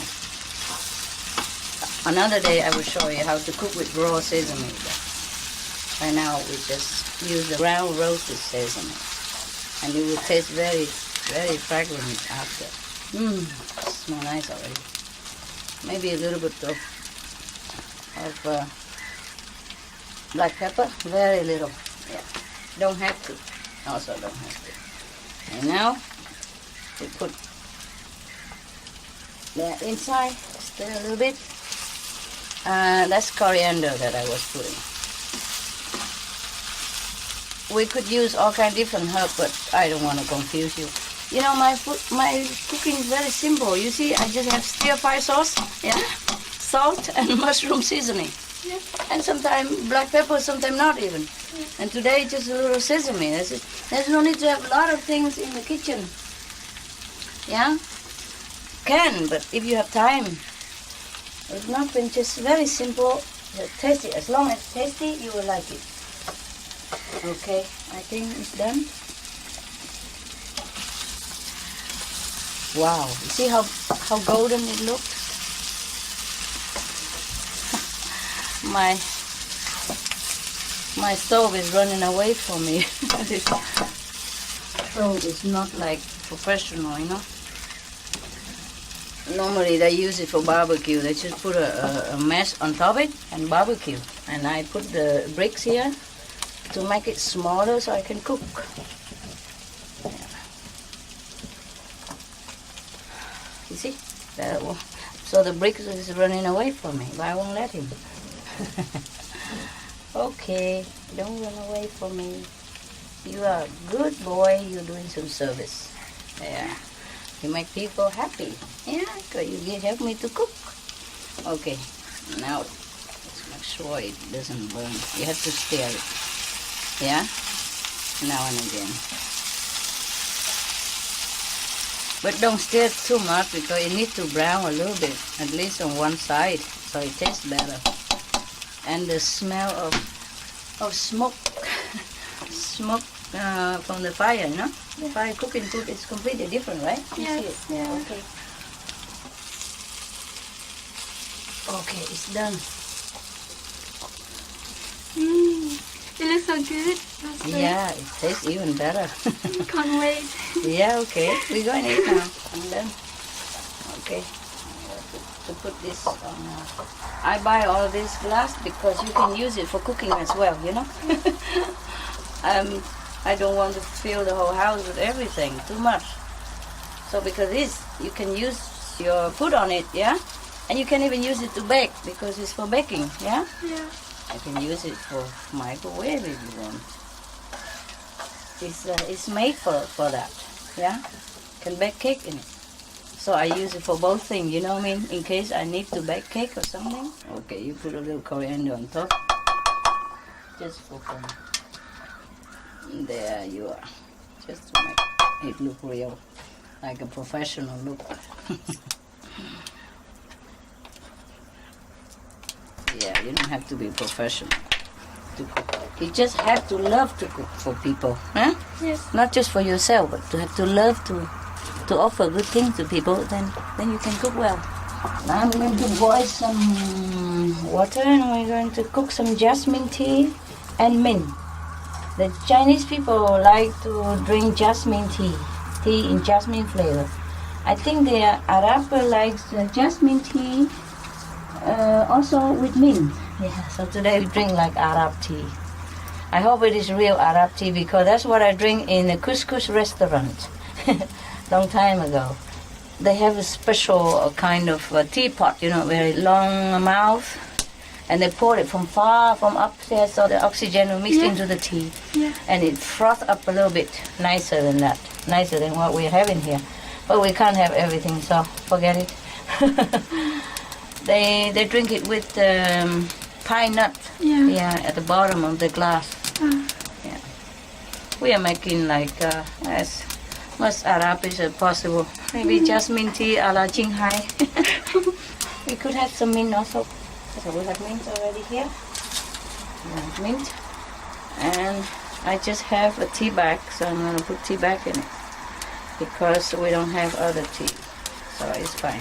Another day I will show you how to cook with raw sesame. Right now we just use the ground roasted sesame, and it will taste very, very fragrant after. Smells nice already. Maybe a little bit of black pepper, very little. Yeah, don't have to. Also don't have to. And now we put that inside. Stir a little bit. That's coriander that I was putting. We could use all kind of different herbs, but I don't want to confuse you. You know, my cooking is very simple. You see, I just have stir-fry sauce, yeah, salt and mushroom seasoning, Yeah. and sometimes black pepper, sometimes not even. And today just a little sesame. That's it. There's no need to have a lot of things in the kitchen. Yeah, can, but if you have time. If not, then just very simple, tasty. As long as it's tasty, you will like it. Okay, I think it's done. Wow, you see how golden it looks? My stove is running away from me. This stove is not like professional, you know. Normally they use it for barbecue. They just put a mesh on top of it and barbecue. And I put the bricks here to make it smaller so I can cook. You see? So the bricks is running away from me, but I won't let him. Okay, don't run away from me. You are a good boy. You're doing some service. Yeah. You make people happy. Yeah, because you help me to cook. Okay, now let's make sure it doesn't burn. You have to stir it. Yeah, now and again. But don't stir too much because it needs to brown a little bit, at least on one side, so it tastes better. And the smell of smoke, smoke from the fire, you know? The fire cooking food is completely different, right? You see it? Yeah. Okay. Okay, it's done. It looks so good. Master. Yeah, it tastes even better. Can't wait. Yeah, okay. We're going to eat now. I'm done. Okay. To put this on. I buy all this glass because you can use it for cooking as well, you know? I don't want to fill the whole house with everything, too much. So because this, you can use your food on it, yeah? And you can even use it to bake because it's for baking, yeah? Yeah. You can use it for microwave if you want. It's made for that, yeah? You can bake cake in it. So I use it for both things, you know what I mean? In case I need to bake cake or something. Okay, you put a little coriander on top. Just for fun. There you are. Just to make it look real, like a professional look. Yeah, you don't have to be professional to cook. You just have to love to cook for people, huh? Yes. Not just for yourself, but to have to love to offer good things to people. Then you can cook well. Now I'm going to boil some water, and we're going to cook some jasmine tea and mint. The Chinese people like to drink jasmine tea in jasmine flavor. I think the Arab likes jasmine tea also with mint. Yeah, so today we drink like Arab tea. I hope it is real Arab tea because that's what I drink in a couscous restaurant long time ago. They have a special kind of teapot, you know, very long mouth. And they pour it from upstairs so the oxygen will mix into the tea. Yeah. And it froth up a little bit nicer than that, nicer than what we're having here. But we can't have everything, so forget it. They drink it with pine nut. Yeah. Yeah, at the bottom of the glass. Yeah. We are making like as much Arabic as possible. Maybe jasmine tea a la Qinghai. We could have some mint also. So we have mint already here. mint. And I just have a tea bag, so I'm going to put tea bag in it because we don't have other tea, so it's fine.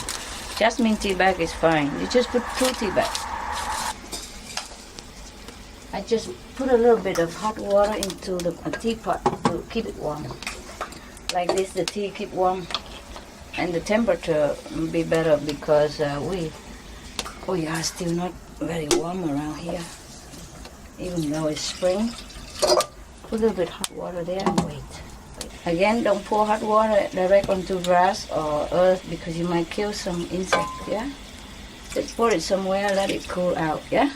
Jasmine tea bag is fine. You just put 2 tea bags. I just put a little bit of hot water into the teapot to keep it warm. Like this, the tea keep warm, and the temperature will be better because we are still not very warm around here, even though it's spring. Put a little bit hot water there and wait. Again, don't pour hot water direct onto grass or earth because you might kill some insects, yeah? Just pour it somewhere, let it cool out, yeah?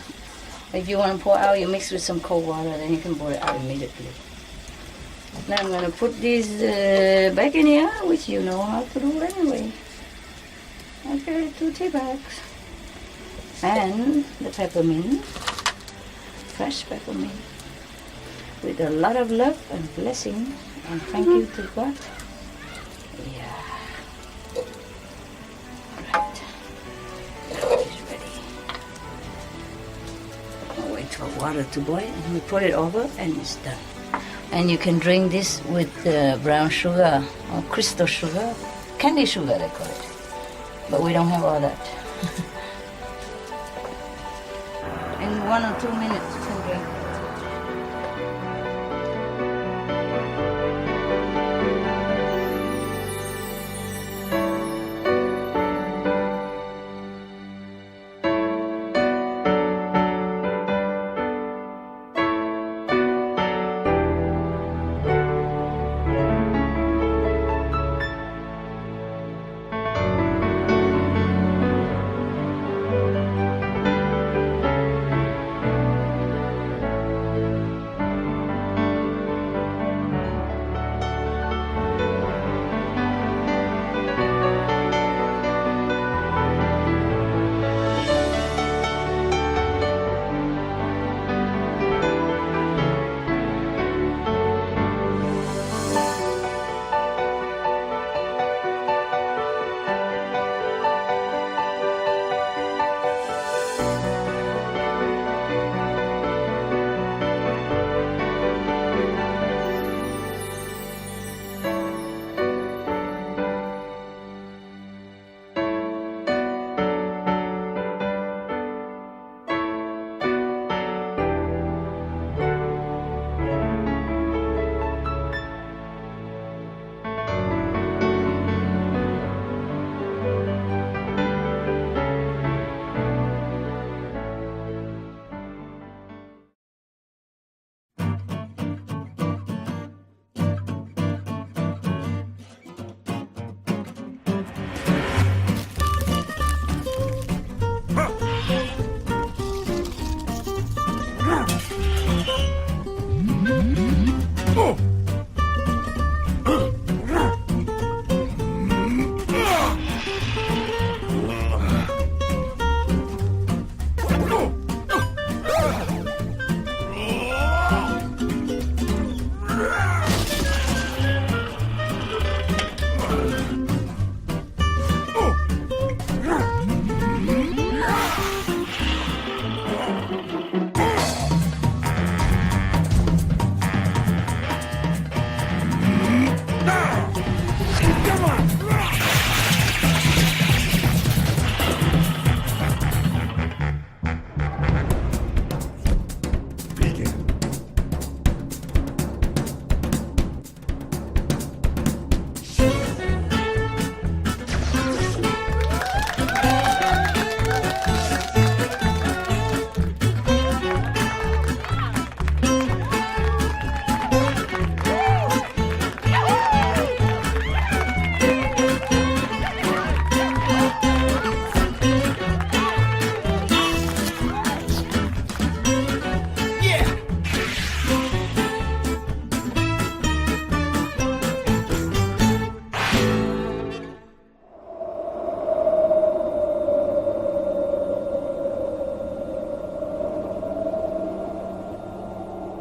If you want to pour out, you mix with some cold water, then you can pour it out immediately. Now I'm going to put this back in here, which you know how to do anyway. Okay, 2 tea bags. And the peppermint, fresh peppermint, with a lot of love and blessing, and thank you to God. Yeah. Alright. It's ready. I'll wait for water to boil, and we put it over, and it's done. And you can drink this with brown sugar or crystal sugar, candy sugar they call it. But we don't have all that. In 1 or 2 minutes, you can drink.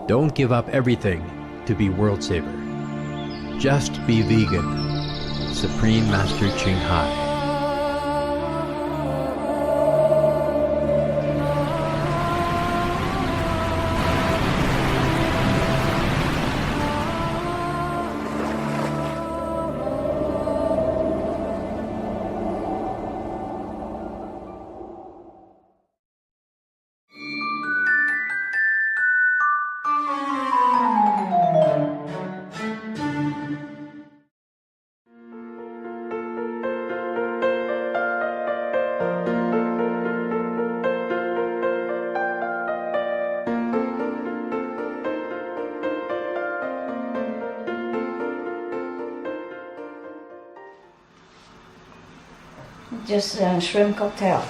Don't give up everything to be world saver. Just be vegan. Supreme Master Ching Hai. just shrimp cocktail.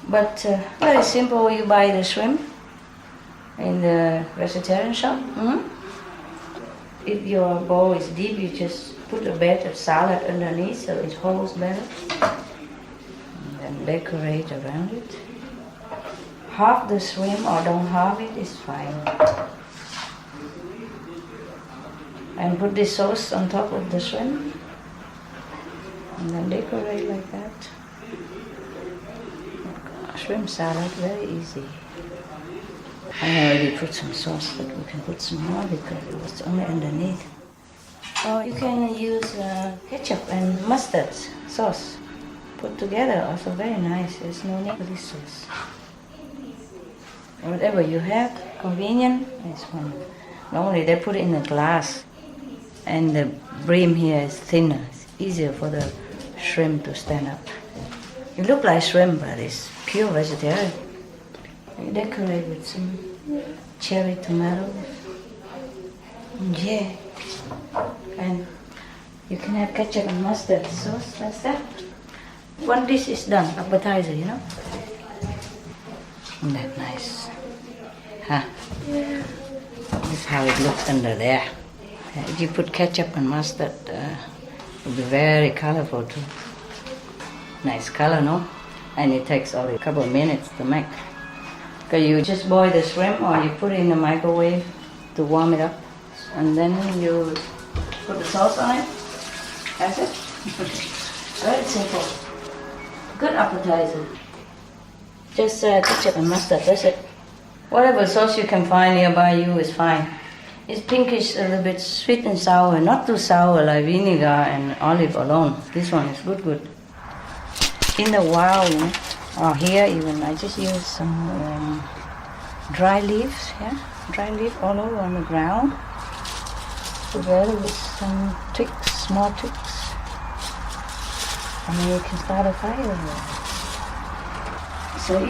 But very simple. You buy the shrimp in the vegetarian shop. If your bowl is deep, you just put a bit of salad underneath so it holds better. And then decorate around it. Half the shrimp or don't halve it is fine. And put this sauce on top of the shrimp. And then decorate like that. Shrimp salad, very easy. I already put some sauce, but we can put some more because it was only underneath. Or you can use ketchup and mustard sauce put together, also very nice. There's no need for this sauce. Whatever you have, convenient, is fine. Normally they put it in a glass, and the brim here is thinner. It's easier for the shrimp to stand up. It looks like shrimp, but it's pure vegetarian. You decorate with some cherry tomatoes. Yeah. And you can have ketchup and mustard sauce, that's that. One dish is done, appetizer, you know. Isn't that nice? Huh? This is how it looks under there. If you put ketchup and mustard, it will be very colorful too. Nice color, no? And it takes only a couple of minutes to make. Because you just boil the shrimp or you put it in the microwave to warm it up. And then you put the sauce on it. That's it. Very simple. Good appetizer. Just ketchup and mustard, that's it. Whatever sauce you can find nearby you is fine. It's pinkish, a little bit sweet and sour, not too sour like vinegar and olive alone. This one is good. In the wild, you know, or here even, I just use some dry leaves, yeah? Dry leaf all over on the ground, together with some twigs, small twigs. And then you can start a fire here. So if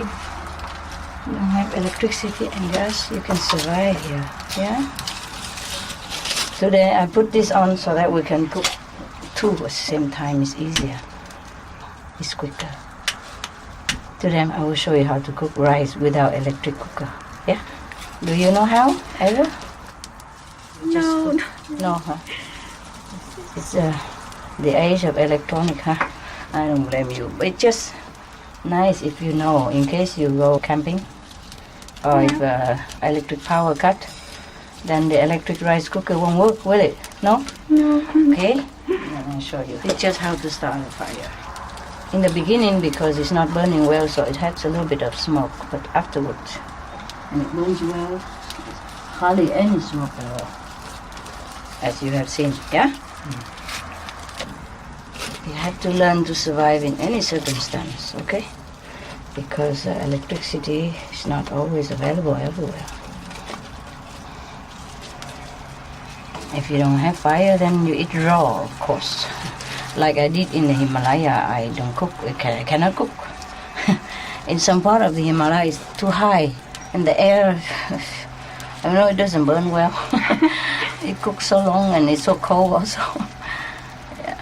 you don't have electricity and gas, you can survive here, yeah? Today I put this on so that we can cook two at the same time. It's easier. It's quicker. Today I will show you how to cook rice without electric cooker. Yeah? Do you know how? Ever? No. No, huh? It's the age of electronic, huh? I don't blame you. But it's just nice if you know, in case you go camping or if electric power cut, then the electric rice cooker won't work, will it? No? No. Okay? Let me show you. It's just how to start a fire. In the beginning, because it's not burning well, so it has a little bit of smoke, but afterwards, and it burns well, hardly any smoke at all, as you have seen, yeah? You have to learn to survive in any circumstance, okay? Because electricity is not always available everywhere. If you don't have fire, then you eat raw, of course. Like I did in the Himalaya, I don't cook, I cannot cook. In some part of the Himalaya, it's too high, and the air, I know it doesn't burn well. It cooks so long and it's so cold also. Yeah.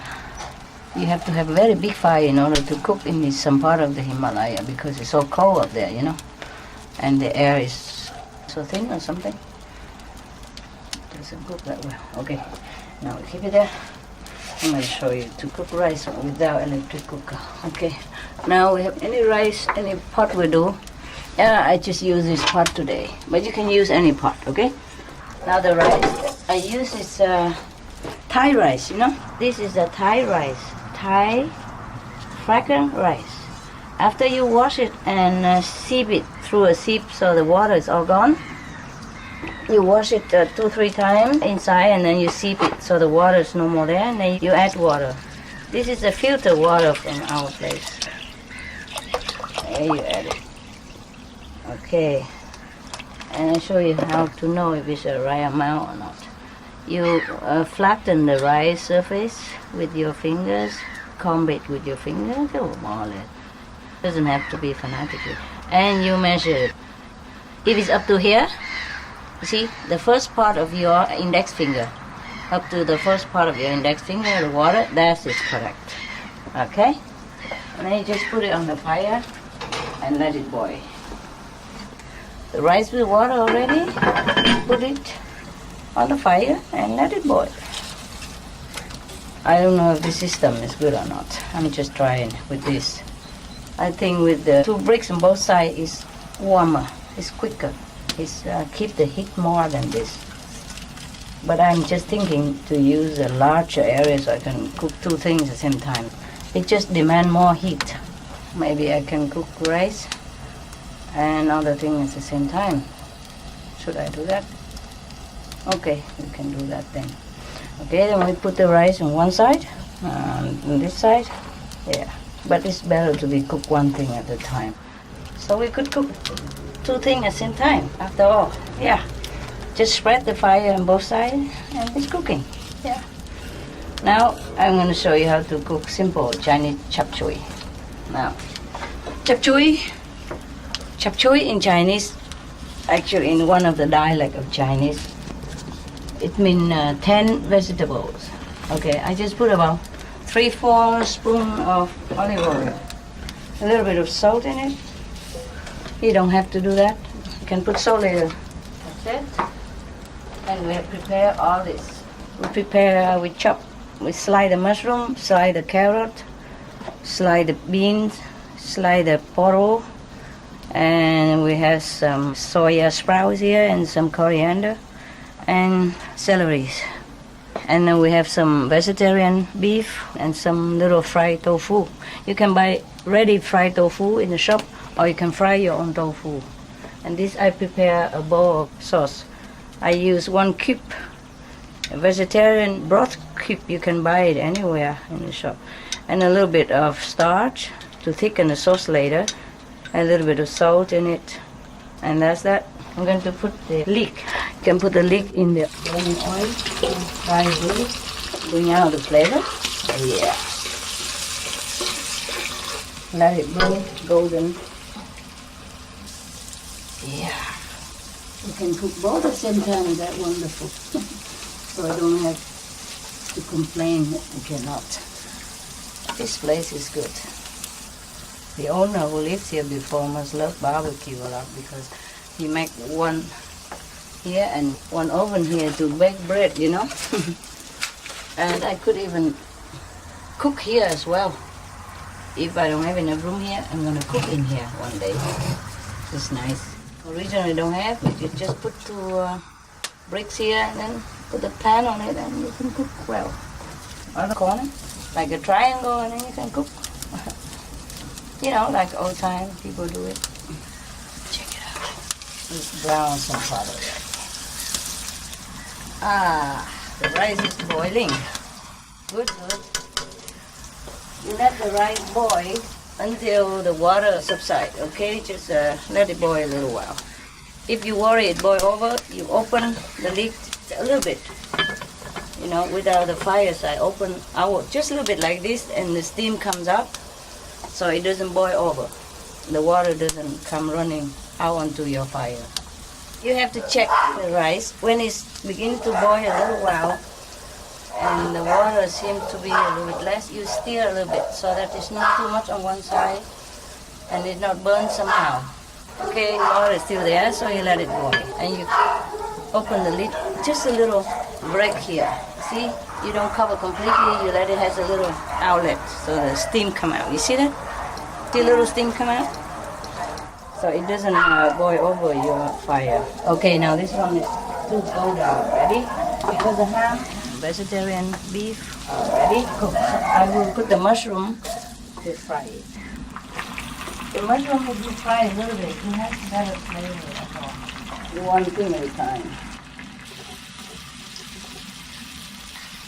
You have to have a very big fire in order to cook in some part of the Himalaya because it's so cold up there, you know. And the air is so thin or something. It doesn't cook that well. Okay, now we keep it there. I'm going to show you to cook rice without electric cooker. Okay, now we have any rice, any pot we do. Yeah, I just use this pot today, but you can use any pot, okay? Now the rice, I use this Thai rice, you know? This is the Thai rice, Thai fragrant rice. After you wash it and sieve it through a sieve so the water is all gone, you wash it 2-3 times inside and then you sieve it so the water is no more there and then you add water. This is the filter water from our place. There you add it. Okay. And I'll show you how to know if it's the right amount or not. You flatten the rice surface with your fingers, comb it with your fingers, more or less. Doesn't have to be fanatically. And you measure it. If it's up to here, you see, the first part of your index finger, up to the first part of your index finger, the water, that is correct. Okay? And then you just put it on the fire and let it boil. The rice with water already, put it on the fire and let it boil. I don't know if the system is good or not. I'm just trying with this. I think with the 2 bricks on both sides is warmer, it's quicker. It's keep the heat more than this. But I'm just thinking to use a larger area so I can cook 2 things at the same time. It just demands more heat. Maybe I can cook rice and other things at the same time. Should I do that? Okay, we can do that then. Okay, then we put the rice on one side, on this side. Yeah, but it's better to be cook one thing at a time. So we could cook 2 things at the same time, after all. Yeah, just spread the fire on both sides and it's cooking. Yeah. Now I'm going to show you how to cook simple Chinese chap chui. Now, chap chui in Chinese, actually in one of the dialect of Chinese, it means 10 vegetables. Okay, I just put about 3-4 spoons of olive oil, a little bit of salt in it. You don't have to do that. You can put salt later. That's it. And we prepare all this. We chop. We slide the mushroom, slide the carrot, slide the beans, slide the poro, and we have some soya sprouts here and some coriander and celery. And then we have some vegetarian beef and some little fried tofu. You can buy ready fried tofu in the shop, or you can fry your own tofu. And this I prepare a bowl of sauce. I use 1 cube. A vegetarian broth cube, you can buy it anywhere in the shop. And a little bit of starch to thicken the sauce later. A little bit of salt in it. And that's that. I'm going to put the leek. You can put the leek in the boiling oil. Fry it, bring out the flavor. Yeah. Let it burn golden. Yeah. You can cook both at the same time. That's wonderful. So I don't have to complain that I cannot. This place is good. The owner who lived here before must love barbecue a lot because he make one here and one oven here to bake bread, you know. And I could even cook here as well. If I don't have enough room here, I'm gonna cook in here one day. It's nice. Originally don't have it. You just put 2 bricks here and then put the pan on it and you can cook well. On the corner, like a triangle, and then you can cook. You know, like old time people do it. Check it out. Let's brown some part of it. The rice is boiling. Good, good. You let the rice boil until the water subsides, okay? Just let it boil a little while. If you worry it boil over, you open the lid a little bit. You know, without the fire side, open out just a little bit like this, and the steam comes up, so it doesn't boil over. The water doesn't come running out onto your fire. You have to check the rice. When it's beginning to boil a little while, and the water seems to be a little bit less, you stir a little bit so that it's not too much on one side and it's not burned somehow. Okay, the water is still there, so you let it boil. And you open the lid, just a little break here. See, you don't cover completely, you let it has a little outlet so the steam come out. You see that? See a little steam come out? So it doesn't boil over your fire. Okay, now this one is to go down. Ready? Because the ham, vegetarian beef, ready? Cooked. I will put the mushroom to fry it. The mushroom will be fried a little bit. It has better flavor at all. Do one thing at a time.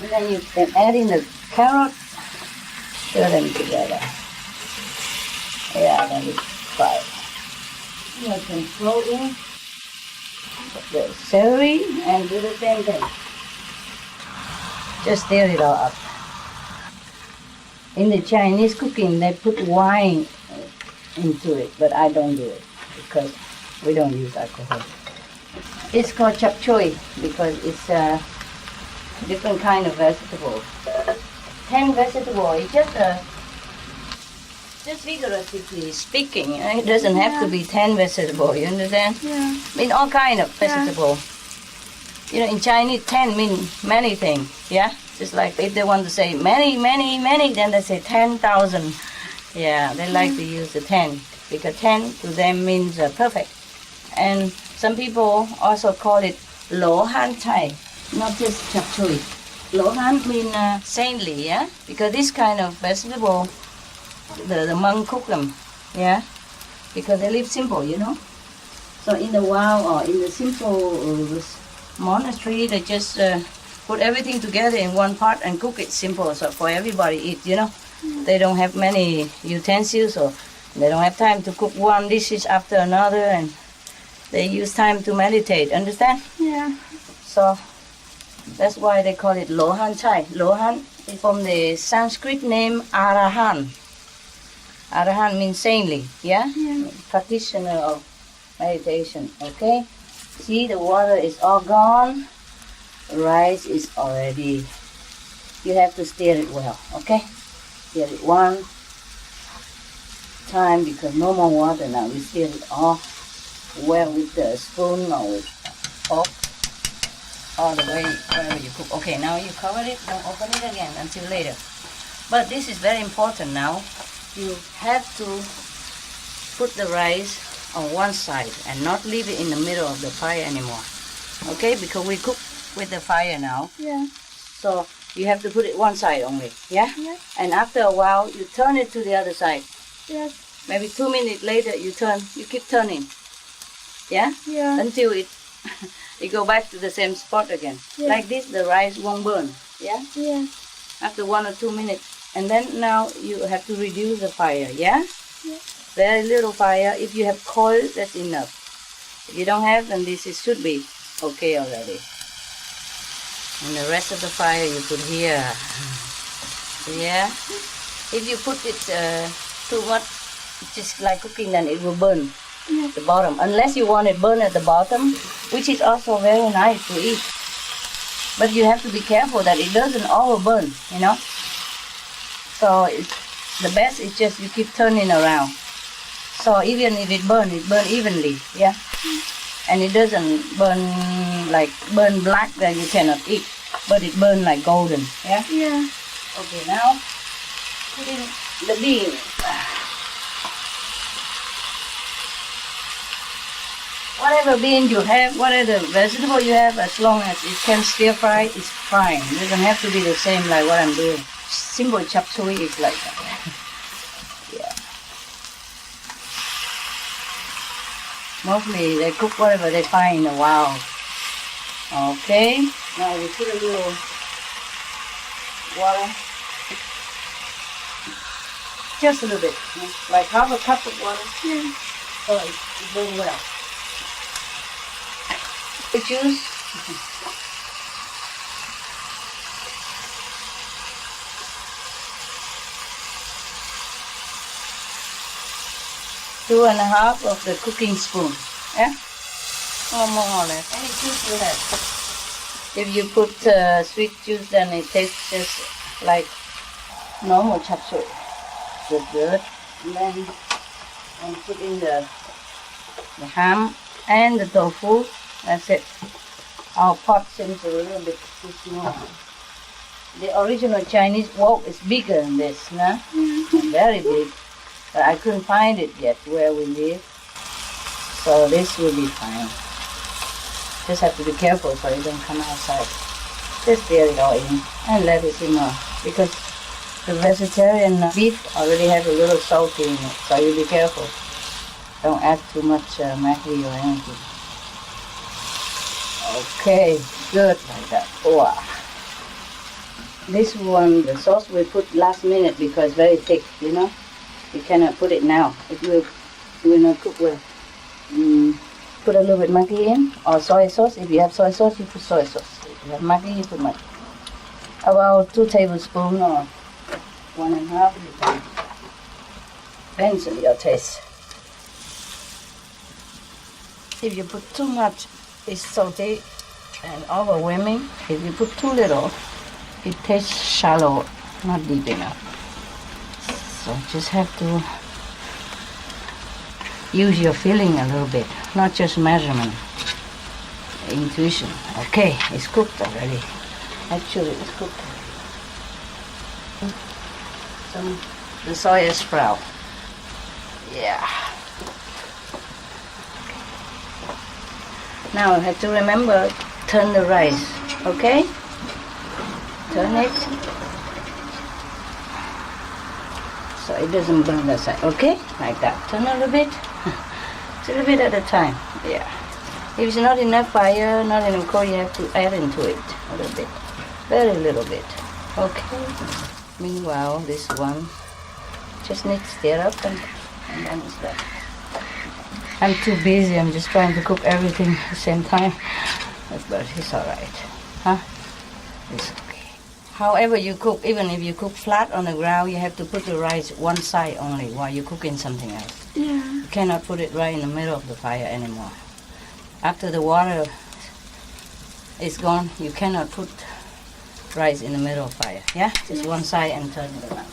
And then you can add in the carrot, stir them together. Yeah, then it's fried. You can throw in the celery and do the same thing. Just stir it all up. In the Chinese cooking, they put wine into it, but I don't do it because we don't use alcohol. It's called chap choy because it's a different kind of vegetable. 10 vegetables. It's just just figuratively speaking. It doesn't have to be 10 vegetables, you understand? Yeah. I mean, all kind of vegetable. You know, in Chinese, 10 mean many things, yeah? Just like if they want to say many, many, many, then they say 10,000. Yeah, they like to use the 10 because 10 to them means perfect. And some people also call it lo han chai, not just chap chui. Lo han mean saintly, yeah? Because this kind of vegetable, the monk cook them, yeah? Because they live simple, you know? So in the wild or in the simple monastery, they just put everything together in one pot and cook it simple so for everybody eat, you know? They don't have many utensils or they don't have time to cook one dishes after another and they use time to meditate, understand? Yeah. So that's why they call it Lohan Chai. Lohan is from the Sanskrit name Arahan. Arahan means saintly, yeah? Practitioner of meditation, okay? See, the water is all gone. Rice is already. You have to stir it well, okay? Stir it one time because no more water now. We stir it all well with the spoon or with fork all the way wherever you cook. Okay, now you cover it. Don't open it again until later. But this is very important now. You have to put the rice on one side and not leave it in the middle of the fire anymore. Okay, because we cook with the fire now. Yeah. So you have to put it one side only, yeah? Yeah. And after a while, you turn it to the other side. Yes. Maybe 2 minutes later, you keep turning, yeah? Yeah. Until it go back to the same spot again. Yeah. Like this, the rice won't burn, yeah? Yeah. After 1 or 2 minutes. And then now you have to reduce the fire, yeah? Yeah. Very little fire. If you have coal, that's enough. If you don't have, then should be okay already. And the rest of the fire you put here. Yeah? If you put it too much, just like cooking, then it will burn the bottom. Unless you want it burned at the bottom, which is also very nice to eat. But you have to be careful that it doesn't overburn, you know? So the best is just you keep turning around. So even if it burn evenly, yeah? And it doesn't burn black that you cannot eat, but it burn like golden, yeah? Yeah. Okay, now put in the bean. Whatever bean you have, whatever vegetable you have, as long as it can stir fry, it's fine. It doesn't have to be the same like what I'm doing. Simple chap suey is like that. Yeah. Mostly they cook whatever they find in the wild. Okay, now we put a little water. Just a little bit, like half a cup of water. Yeah. So it's doing well. The juice. 2.5 of the cooking spoon. Yeah? Or more or less. Any juice you have. If you put sweet juice, then it tastes just like normal chap suey. Good. And then put in the ham and the tofu. That's it. Our pot seems a little bit too small. The original Chinese wok is bigger than this, no? Very big. But I couldn't find it yet where we live. So this will be fine. Just have to be careful so it don't come outside. Just stir it all in and let it simmer. Because the vegetarian beef already has a little salt in it, so you be careful. Don't add too much Maggi or anything. Okay, good like that. Wow. This one, the sauce we put last minute because very thick, you know. You cannot put it now. It will not cook well. Put a little bit Maggi in or soy sauce. If you have soy sauce, you put soy sauce. If you have Maggi, you put Maggi. About 2 tablespoons or 1.5. Depends on your taste. If you put too much, it's salty and overwhelming. If you put too little, it tastes shallow, not deep enough. So just have to use your feeling a little bit, not just measurement, intuition. Okay, it's cooked already. Actually, it's cooked. Some the soya sprout. Yeah. Now I have to remember, turn the rice, okay? Turn it so it doesn't burn the side, okay? Like that. Turn a little bit. Just a little bit at a time. Yeah. If it's not enough fire, not enough coal, you have to add into it a little bit. Very little bit. Okay. Meanwhile, this one just needs to stir up and then it's done. I'm too busy. I'm just trying to cook everything at the same time. But it's alright. Huh? It's okay. However you cook, even if you cook flat on the ground, you have to put the rice one side only while you're cooking something else. Yeah. You cannot put it right in the middle of the fire anymore. After the water is gone, you cannot put rice in the middle of fire. Yeah? Just one side and turn it around.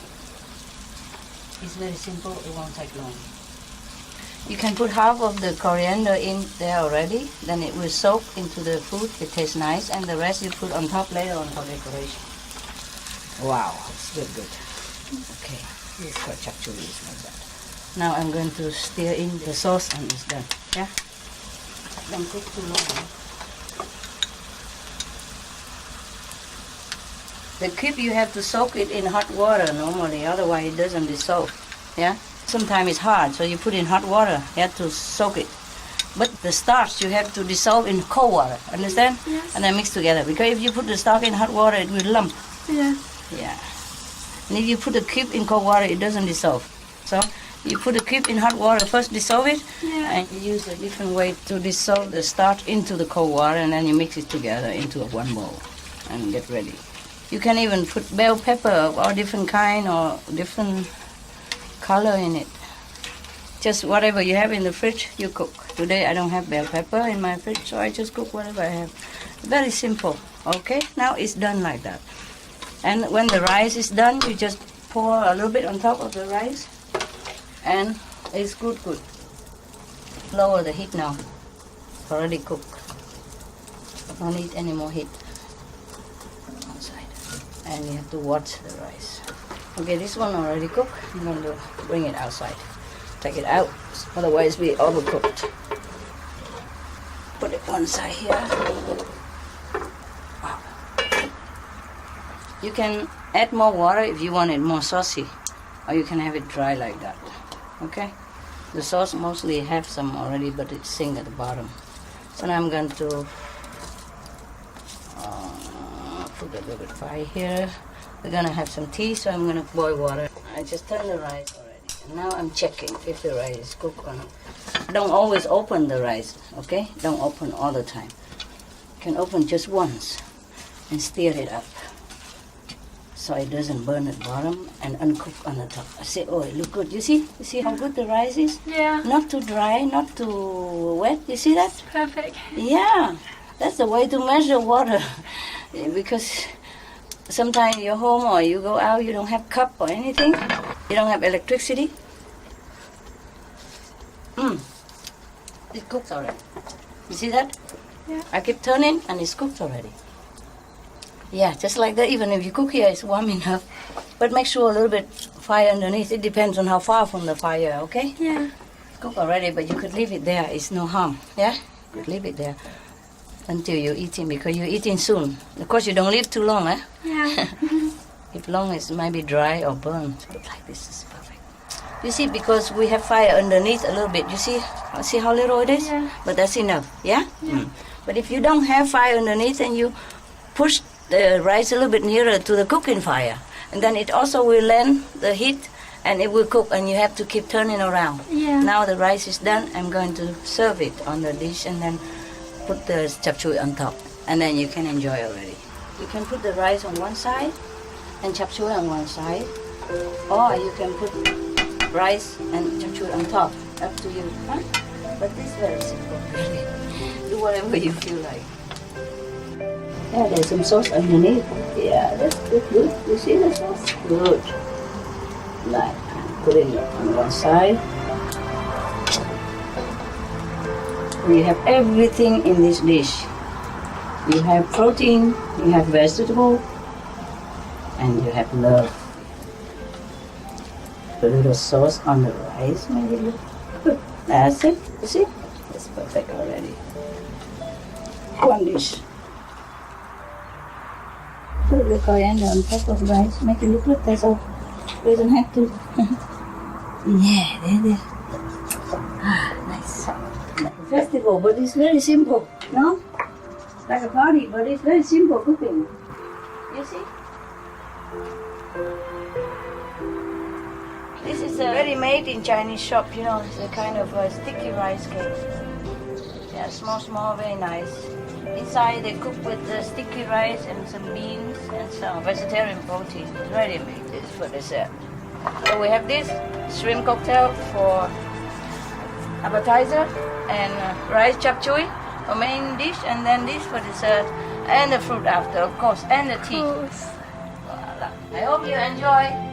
It's very simple. It won't take long. You can put half of the coriander in there already. Then it will soak into the food. It tastes nice. And the rest you put on top later on for decoration. Wow, it's good. Okay, this is for chap chuli like that. Now I'm going to stir in the sauce and it's done. Yeah? Don't cook too long. The cube you have to soak it in hot water normally, otherwise it doesn't dissolve. Yeah? Sometimes it's hard, so you put in hot water, you have to soak it. But the starch you have to dissolve in cold water, understand? Yes. And then mix together. Because if you put the starch in hot water, it will lump. Yeah. Yeah. And if you put the cube in cold water, it doesn't dissolve. So you put the cube in hot water, first dissolve it, and you use a different way to dissolve the starch into the cold water, and then you mix it together into one bowl and get ready. You can even put bell pepper or different kind or different color in it. Just whatever you have in the fridge, you cook. Today I don't have bell pepper in my fridge, so I just cook whatever I have. Very simple. Okay, now it's done like that. And when the rice is done, you just pour a little bit on top of the rice, and it's good. Lower the heat now. It's already cooked. Don't need any more heat outside. And you have to watch the rice. Okay, this one already cooked. I'm going to bring it outside. Take it out, otherwise we overcooked. Put it one side here. Wow. You can add more water if you want it more saucy, or you can have it dry like that. Okay? The sauce mostly have some already, but it's sink at the bottom. So now I'm going to put a little bit of fire here. We're going to have some tea, so I'm going to boil water. I just turned the rice already. And now I'm checking if the rice is cooked or not. Don't always open the rice, okay? Don't open all the time. You can open just once and stir it up so it doesn't burn at the bottom and uncook on the top. I say, oh, it look good. You see how good the rice is? Yeah. Not too dry, not too wet. You see that? Perfect. Yeah, that's the way to measure water. Because sometimes you're home or you go out, you don't have cup or anything. You don't have electricity. It cooks already. You see that? Yeah. I keep turning and it's cooked already. Yeah, just like that. Even if you cook here, it's warm enough. But make sure a little bit fire underneath. It depends on how far from the fire, okay? Yeah. Cook already, but you could leave it there. It's no harm. Yeah? You could leave it there until you're eating, because you're eating soon. Of course, you don't leave too long, eh? Yeah. If long, it might be dry or burnt. But like this is perfect. You see, because we have fire underneath a little bit. You see how little it is? Yeah. But that's enough, yeah? But if you don't have fire underneath and you push the rice a little bit nearer to the cooking fire, and then it also will lend the heat and it will cook, and you have to keep turning around. Yeah. Now the rice is done. I'm going to serve it on the dish and then put the chap chuli on top, and then you can enjoy already. You can put the rice on one side and chap chuli on one side, or you can put rice and chap chuli on top. Up to you. Huh? But this is very simple, really. Do whatever you feel like. Yeah, there's some sauce underneath. Yeah, that's good. You see the sauce? Good. Like, put it on one side. We have everything in this dish. You have protein, you have vegetable, and you have love. A little sauce on the rice, maybe look good. That's it. You see? It's perfect already. One dish. Put the coriander on top of rice. Make it look like that's all. We don't have to. Yeah, there. Ah, nice. Like a festival, but it's very simple. No? Like a party, but it's very simple cooking. You see? This is ready-made in Chinese shop, you know, it's a kind of a sticky rice cake. Yeah, small, very nice. Inside they cook with the sticky rice and some beans and some vegetarian protein. It's ready-made, this is for dessert. So we have this shrimp cocktail for appetizer and rice chap chui for main dish, and then this for dessert, and the fruit after, of course, and the tea. Voila. I hope you enjoy.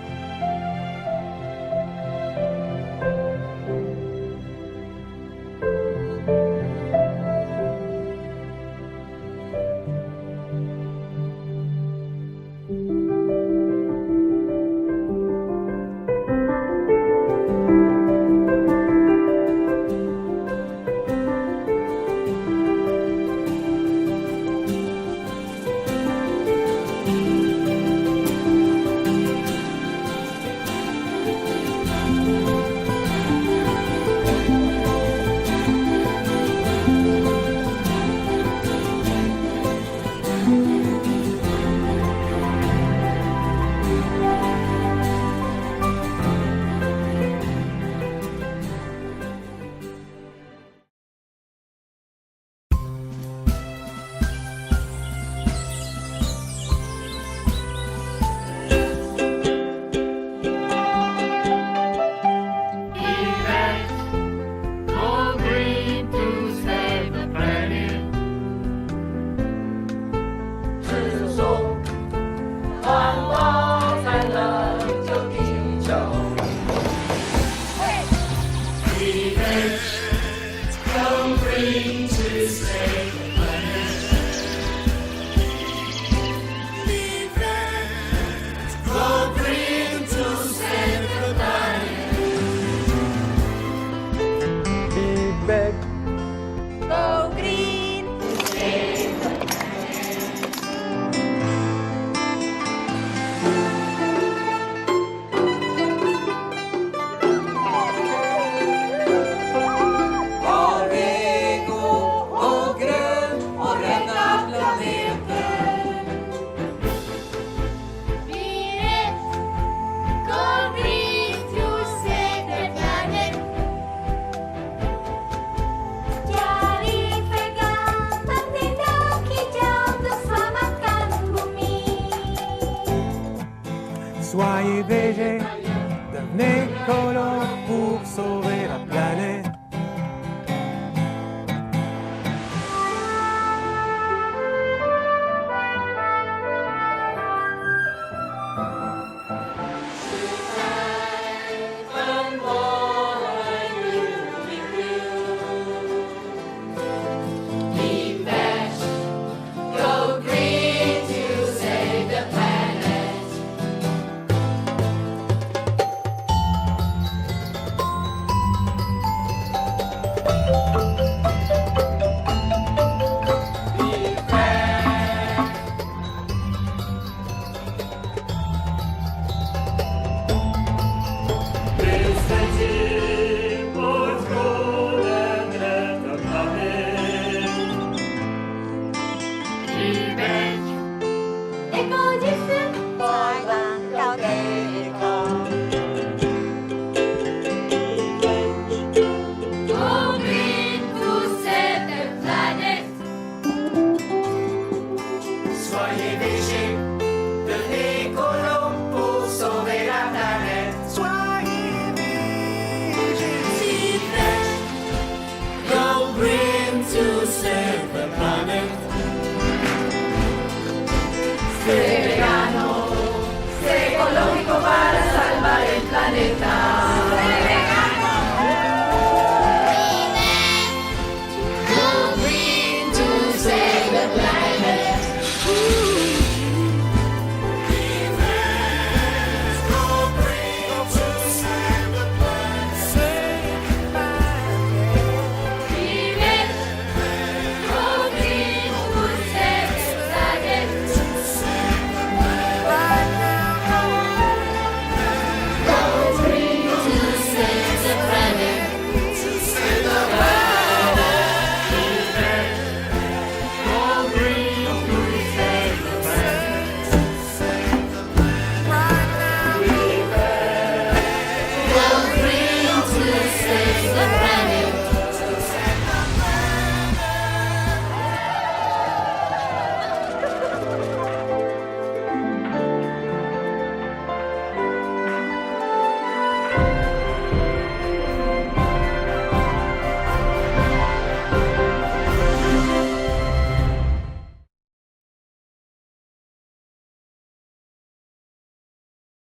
Go green.